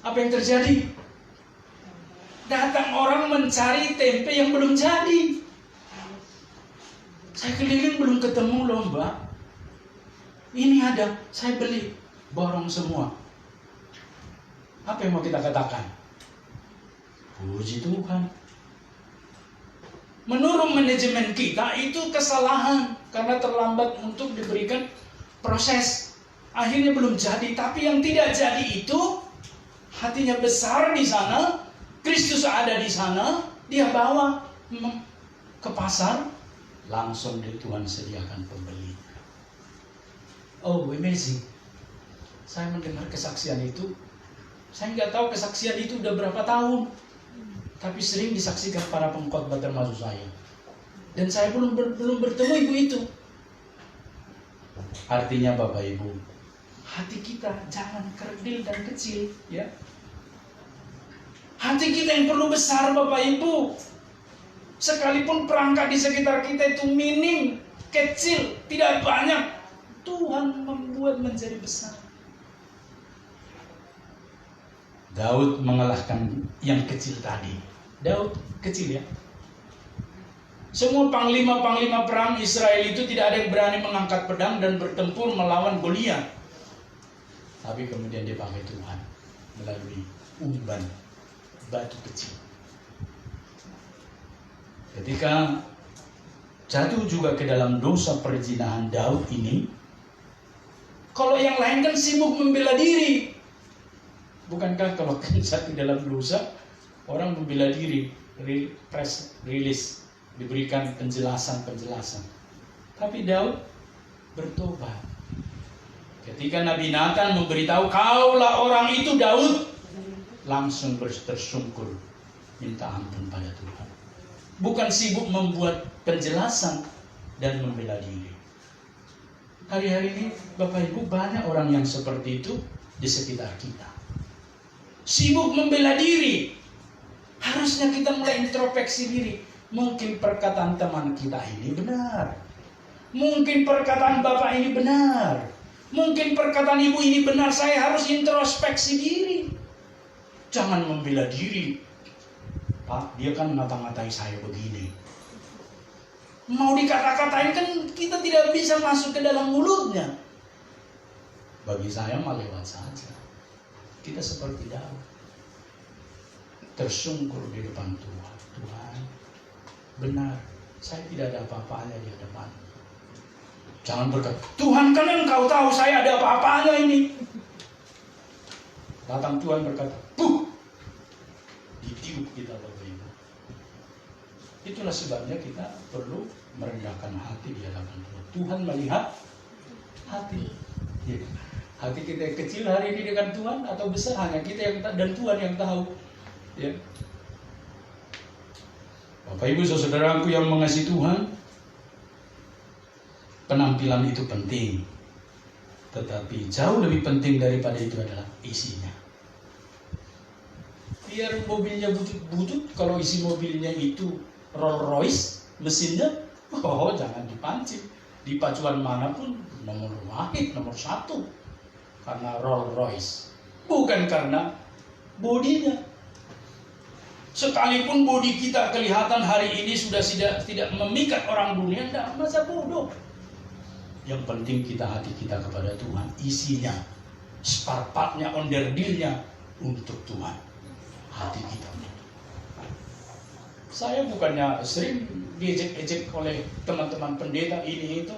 Apa yang terjadi? Datang orang mencari tempe yang belum jadi. Saya keliling belum ketemu loh Mbak. Ini ada, saya beli. Borong semua. Apa yang mau kita katakan? Puji Tuhan. Menurut manajemen kita itu kesalahan karena terlambat untuk diberikan proses. Akhirnya belum jadi. Tapi yang tidak jadi itu hatinya besar di sana, Kristus ada di sana, dia bawa ke pasar, langsung Tuhan sediakan pembeli. Oh, amazing. Saya mendengar kesaksian itu, saya nggak tahu kesaksian itu udah berapa tahun, tapi sering disaksikan para pengkhotbah termasuk saya. Dan saya belum bertemu ibu itu. Artinya Bapak Ibu, hati kita jangan kerdil dan kecil, ya. Hati kita yang perlu besar Bapak Ibu. Sekalipun perangkat di sekitar kita itu minim, kecil, tidak banyak, Tuhan membuat menjadi besar. Daud mengalahkan yang kecil tadi. Daud kecil ya. Semua panglima-panglima perang Israel itu tidak ada yang berani mengangkat pedang dan bertempur melawan Goliat. Tapi kemudian dia pakai Tuhan melalui umban batu kecil. Ketika jatuh juga ke dalam dosa perzinahan Daud ini, kalau yang lain kan sibuk membela diri. Bukankah kalau jatuh dalam dosa, orang membela diri, press release, diberikan penjelasan. Tapi Daud bertobat. Ketika Nabi Nathan memberitahu, kaulah orang itu Daud, langsung tersungkur minta ampun pada Tuhan. Bukan sibuk membuat penjelasan dan membela diri. Hari-hari ini Bapak Ibu banyak orang yang seperti itu di sekitar kita. Sibuk membela diri. Harusnya kita mulai introspeksi diri. Mungkin perkataan teman kita ini benar. Mungkin perkataan bapak ini benar. Mungkin perkataan ibu ini benar. Saya harus introspeksi diri. Jangan membela diri Pak, dia kan ngata-ngatai saya begini. Mau dikata-katain kan kita tidak bisa masuk ke dalam mulutnya. Bagi saya mah lewat saja. Kita seperti Daud, tersungkur di depan Tuhan. Tuhan, benar, saya tidak ada apa-apanya di hadapan. Jangan berkata, Tuhan kan engkau tahu saya ada apa-apanya ini. Datang Tuhan berkata, puh, ditiup kita Bapak Ibu. Itulah sebabnya kita perlu merendahkan hati di hadapan Tuhan. Tuhan melihat hati. Ya. Hati kita yang kecil hari ini dengan Tuhan atau besar, hanya kita yang dan Tuhan yang tahu. Ya. Bapak Ibu saudaraku yang mengasihi Tuhan, penampilan itu penting, tetapi jauh lebih penting daripada itu adalah isinya. Biar mobilnya butut-butut, kalau isi mobilnya itu Rolls Royce mesinnya, oh jangan dipancing. Di pacuan manapun nomor wahid, nomor 1, karena Rolls Royce, bukan karena bodinya. Sekalipun bodi kita kelihatan hari ini sudah tidak memikat orang dunia, tidak masa bodoh. Yang penting kita hati kita kepada Tuhan, isinya, spare partnya, onderdilnya untuk Tuhan. Hati kita. Saya bukannya sering diejek-ejek oleh teman-teman pendeta ini itu.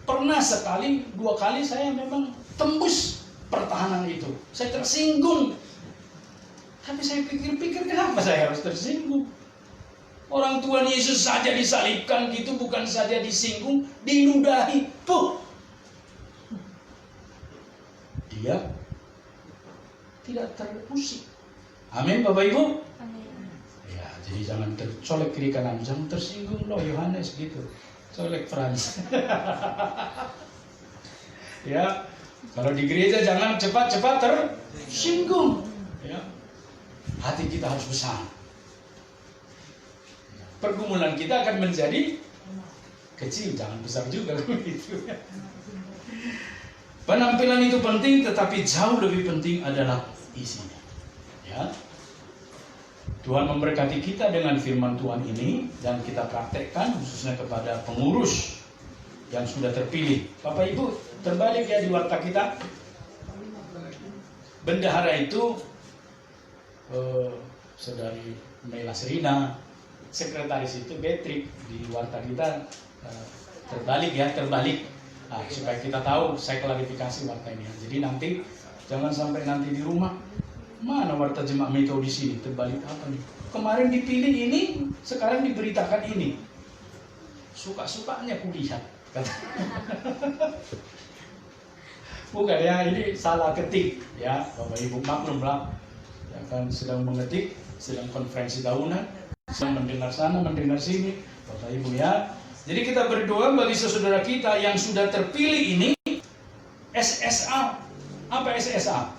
Pernah sekali, 2 kali saya memang tembus pertahanan itu. Saya tersinggung. Tapi saya pikir-pikir, kenapa saya harus tersinggung? Orang Tuhan Yesus saja disalibkan gitu, bukan saja disinggung, diludahi. Puh. Dia tidak terusik. Amin Bapak Ibu. Ya, jadi jangan tercolek kiri kanan, jangan tersinggung loh Yohanes gitu. Colek Frans. Ya, kalau di gereja jangan cepat-cepat tersinggung. Ya. Hati kita harus besar. Pergumulan kita akan menjadi kecil, jangan besar juga begitu. Penampilan itu penting, tetapi jauh lebih penting adalah isinya. Ya. Tuhan memberkati kita dengan firman Tuhan ini dan kita praktekkan khususnya kepada pengurus yang sudah terpilih. Bapak Ibu, terbalik ya di warta kita. Bendahara itu Saudari Mela Serina, sekretaris itu Betrik. Di warta kita terbalik ya, terbalik. Nah, supaya kita tahu, saya klarifikasi warta ini. Jadi nanti jangan sampai nanti di rumah, mana warta jemaat metodis ini terbalik apa nih? Kemarin dipilih ini, sekarang diberitakan ini. Suka-sukanya kulihat. Bukan ya, ini salah ketik ya, Bapak Ibu maklumlah. Ya kan sedang mengetik, sedang konferensi tahunan, sedang mendengar sana, mendengar sini, Bapak Ibu ya. Jadi kita berdoa bagi saudara kita yang sudah terpilih ini, SSA. Apa SSA?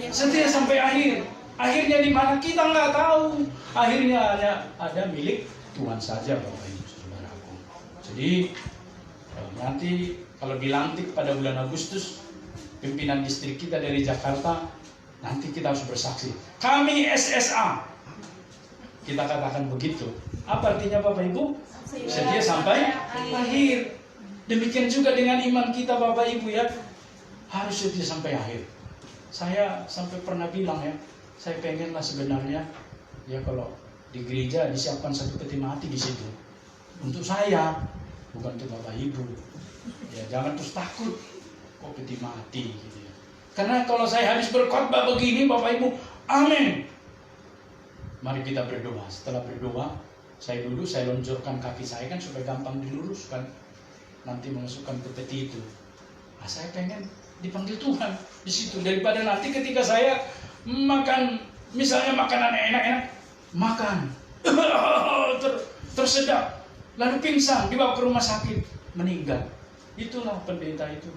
Setia sampai akhir. Akhirnya di mana kita nggak tahu. Akhirnya hanya ada milik Tuhan saja, Bapak Ibu saudaraku. Jadi nanti kalau dilantik pada bulan Agustus, pimpinan distrik kita dari Jakarta, nanti kita harus bersaksi. Kami SSA. Kita katakan begitu. Apa artinya Bapak Ibu? Setia sampai akhir. Demikian juga dengan iman kita Bapak Ibu ya. Harus setia sampai akhir. Saya sampai pernah bilang ya, saya pengenlah sebenarnya ya kalau di gereja disiapkan satu peti mati di situ. Untuk saya, bukan untuk Bapak Ibu. Ya jangan terus takut kok peti mati gitu ya. Karena kalau saya habis berkhotbah begini Bapak Ibu, amin. Mari kita berdoa. Setelah berdoa, saya duduk, saya luncurkan kaki saya kan supaya gampang diluruskan. Nanti memasukkan ke peti itu. Nah, saya pengen dipanggil Tuhan di situ daripada nanti ketika saya makan misalnya makanan enak-enak, makan tersedak, lalu pingsan, dibawa ke rumah sakit, meninggal. Itulah pendeta itu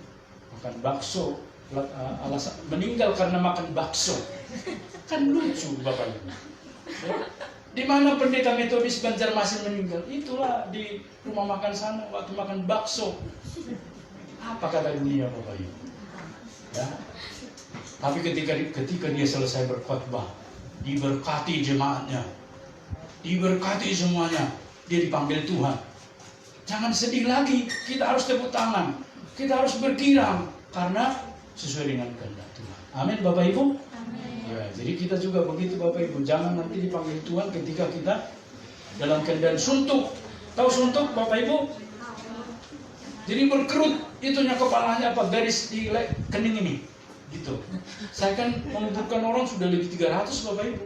makan bakso. Alasan meninggal karena makan bakso, kan lucu Bapak Ibu. Di mana pendeta metodis Banjarmasin meninggal? Itulah di rumah makan sana waktu makan bakso. Apa kata dunia Bapak Ibu? Ya. Tapi ketika dia selesai berkhotbah, diberkati jemaatnya, diberkati semuanya, dia dipanggil Tuhan. Jangan sedih lagi, kita harus tepuk tangan, kita harus bergirang karena sesuai dengan kehendak Tuhan. Amin Bapak Ibu. Ya, jadi kita juga begitu Bapak Ibu, jangan nanti dipanggil Tuhan ketika kita dalam keadaan suntuk. Tahu suntuk Bapak Ibu? Jadi berkerut, itunya kepalanya apa, garis di kening ini gitu. Saya kan menguburkan orang sudah lebih 300 Bapak Ibu.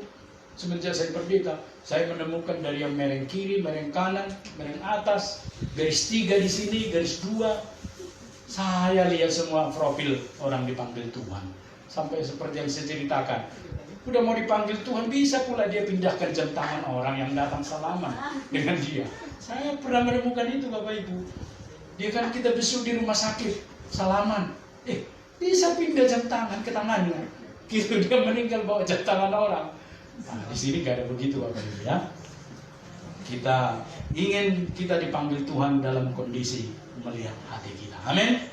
Semenjak saya pendeta, saya menemukan dari yang mereng kiri, mereng kanan, mereng atas, garis 3 di sini, garis 2. Saya lihat semua profil orang dipanggil Tuhan. Sampai seperti yang saya ceritakan. Udah mau dipanggil Tuhan, bisa pula dia pindahkan jam tangan orang yang datang salaman dengan dia. Saya pernah menemukan itu Bapak Ibu. Dia kan kita besuk di rumah sakit, salaman. Bisa pindah jam tangan ke tangannya. Gitu dia meninggal bawa jam tangan orang. Nah, di sini gak ada begitu Bapak Ibu ya. Kita ingin kita dipanggil Tuhan dalam kondisi melihat hati kita. Amin.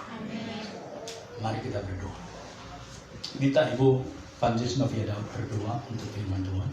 Mari kita berdoa. Minta Ibu Panjus Novia Daud berdoa untuk firman Tuhan.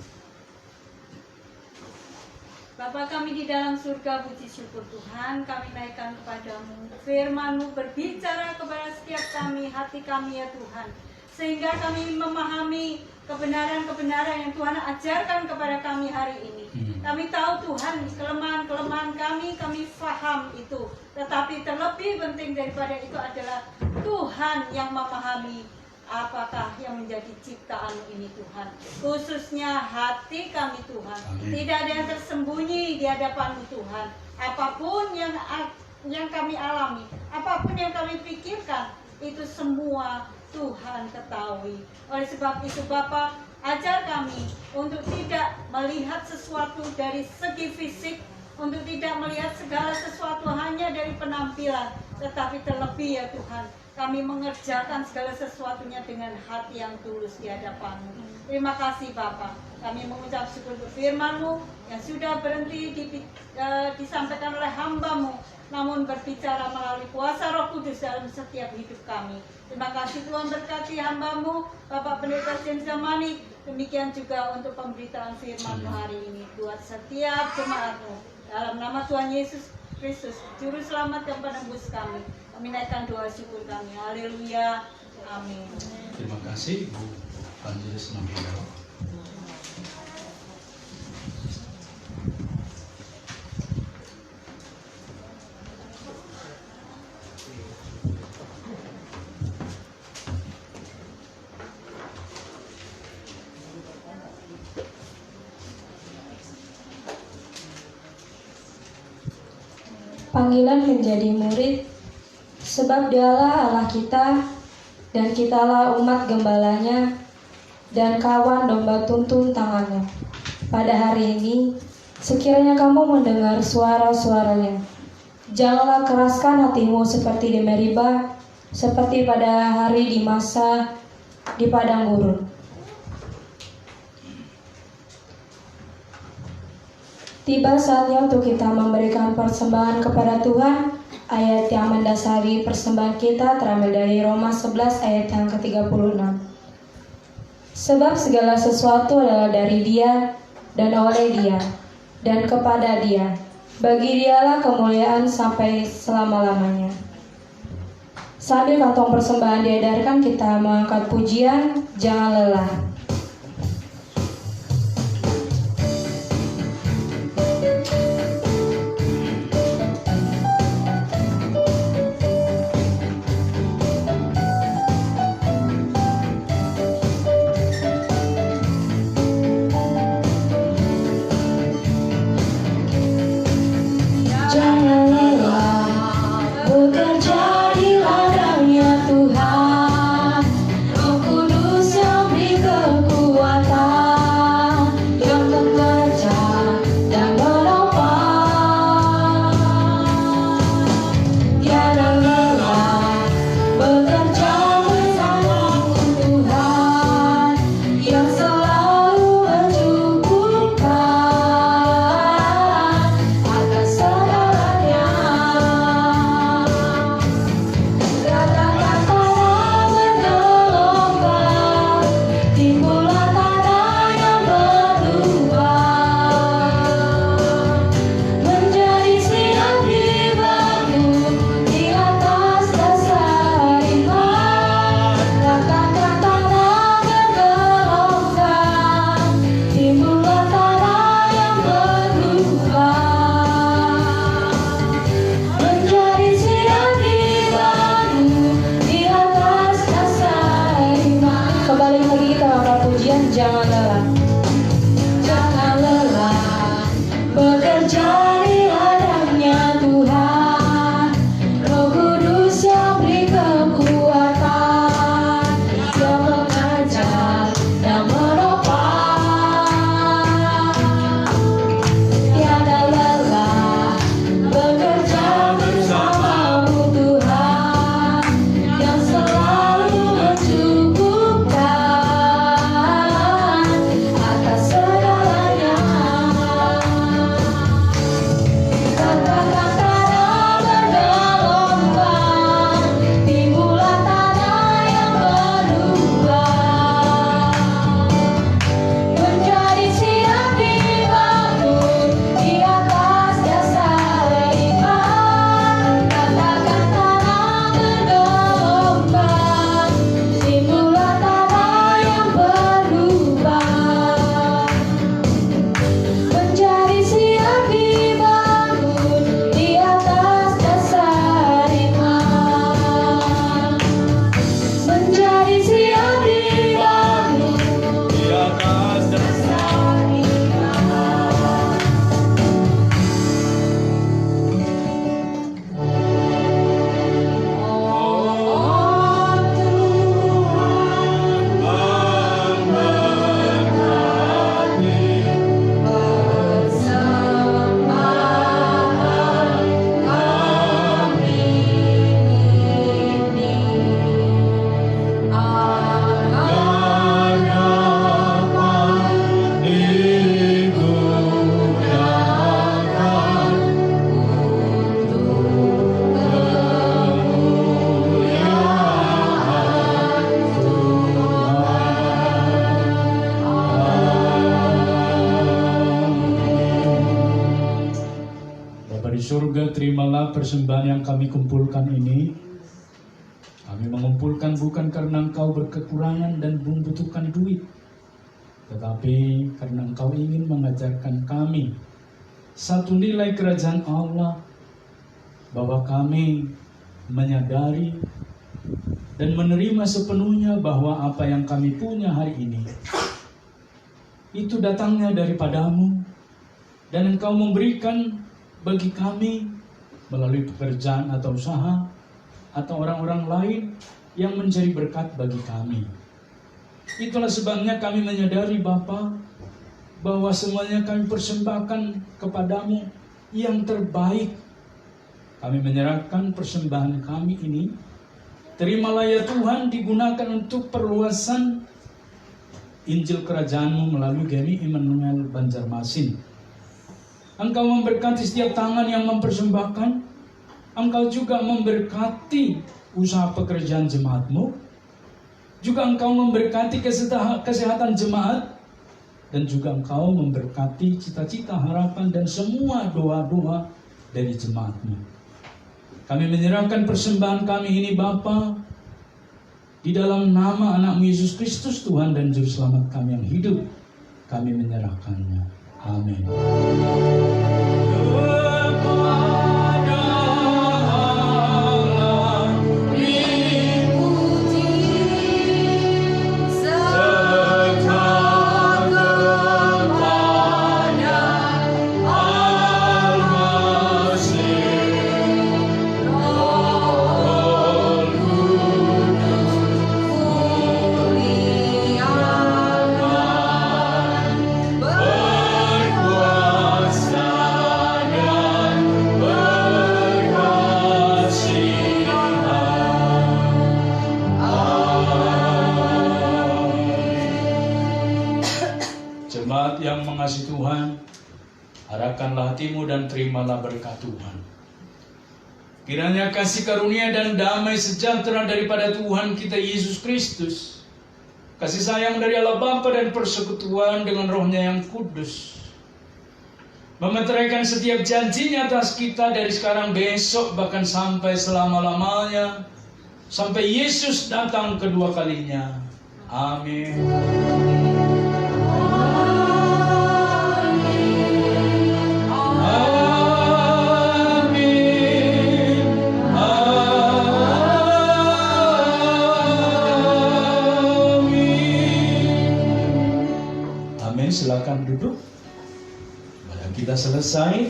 Bapa kami di dalam surga, puji syukur Tuhan, kami naikkan kepadamu. Firman-Mu berbicara kepada setiap kami, hati kami ya Tuhan. Sehingga kami memahami kebenaran-kebenaran yang Tuhan ajarkan kepada kami hari ini. Kami tahu Tuhan, kelemahan-kelemahan kami paham itu. Tetapi terlebih penting daripada itu adalah Tuhan yang memahami apakah yang menjadi ciptaan ini Tuhan. Khususnya hati kami Tuhan. Tidak ada yang tersembunyi di hadapan-Mu Tuhan. Apapun yang kami alami, apapun yang kami pikirkan, itu semua Tuhan ketahui. Oleh sebab itu Bapa, ajar kami untuk tidak melihat sesuatu dari segi fisik, untuk tidak melihat segala sesuatu hanya dari penampilan, tetapi terlebih ya Tuhan, kami mengerjakan segala sesuatunya dengan hati yang tulus di hadapan-Mu. Terima kasih Bapa. Kami mengucap syukur untuk firman-Mu yang sudah berhenti disampaikan oleh hamba-Mu, namun berbicara melalui kuasa Roh Kudus dalam setiap hidup kami. Terima kasih Tuhan, berkati hamba-Mu, Bapak Pendeta James Zamani. Demikian juga untuk pemberitaan firman-Mu hari ini buat setiap jemaat-Mu. Dalam nama Tuhan Yesus Kristus, Juru Selamat dan Penebus kami. Kami naikkan doa syukur kami. Haleluya. Amin. Terima kasih Ibu Panjus Novia Daud. Panggilan menjadi murid, sebab Dialah Allah kita, dan kitalah umat gembalanya, dan kawan domba tuntun tangannya. Pada hari ini, sekiranya kamu mendengar suara-suaranya, janganlah keraskan hatimu seperti di Meriba, seperti pada hari di masa di padang gurun. Tiba saatnya untuk kita memberikan persembahan kepada Tuhan. Ayat yang mendasari persembahan kita terambil dari Roma 11 ayat yang ke-36. Sebab segala sesuatu adalah dari Dia, dan oleh Dia, dan kepada Dia. Bagi Dialah kemuliaan sampai selama-lamanya. Sambil kantong persembahan diedarkan, kita mengangkat pujian, jangan lelah. Jangan lelah bekerja di ladangnya Tuhan, Roh Kudus yang beri persembahan yang kami kumpulkan ini, kami mengumpulkan bukan karena Engkau berkekurangan dan membutuhkan duit, tetapi karena Engkau ingin mengajarkan kami satu nilai kerajaan Allah, bahwa kami menyadari dan menerima sepenuhnya bahwa apa yang kami punya hari ini itu datangnya daripadamu, dan Engkau memberikan bagi kami melalui pekerjaan atau usaha atau orang-orang lain yang menjadi berkat bagi kami. Itulah sebabnya kami menyadari Bapa, bahwa semuanya kami persembahkan kepadamu yang terbaik. Kami menyerahkan persembahan kami ini. Terimalah ya Tuhan, digunakan untuk perluasan Injil Kerajaan-Mu melalui GMI Immanuel Banjarmasin. Engkau memberkati setiap tangan yang mempersembahkan. Engkau juga memberkati usaha pekerjaan jemaat-Mu. Juga Engkau memberkati kesehatan jemaat. Dan juga Engkau memberkati cita-cita, harapan, dan semua doa-doa dari jemaat-Mu. Kami menyerahkan persembahan kami ini Bapa, di dalam nama anak-Mu Yesus Kristus, Tuhan dan Juru Selamat kami yang hidup. Kami menyerahkannya. Amin. Jemaat yang mengasihi Tuhan, arahkanlah hatimu dan terimalah berkat Tuhan. Kiranya kasih karunia dan damai sejahtera daripada Tuhan kita Yesus Kristus, kasih sayang dari Allah Bapa dan persekutuan dengan Roh-Nya yang kudus, memeteraikan setiap janjinya atas kita dari sekarang, besok, bahkan sampai selama-lamanya, sampai Yesus datang kedua kalinya. Amin. Silakan duduk. Kita selesai.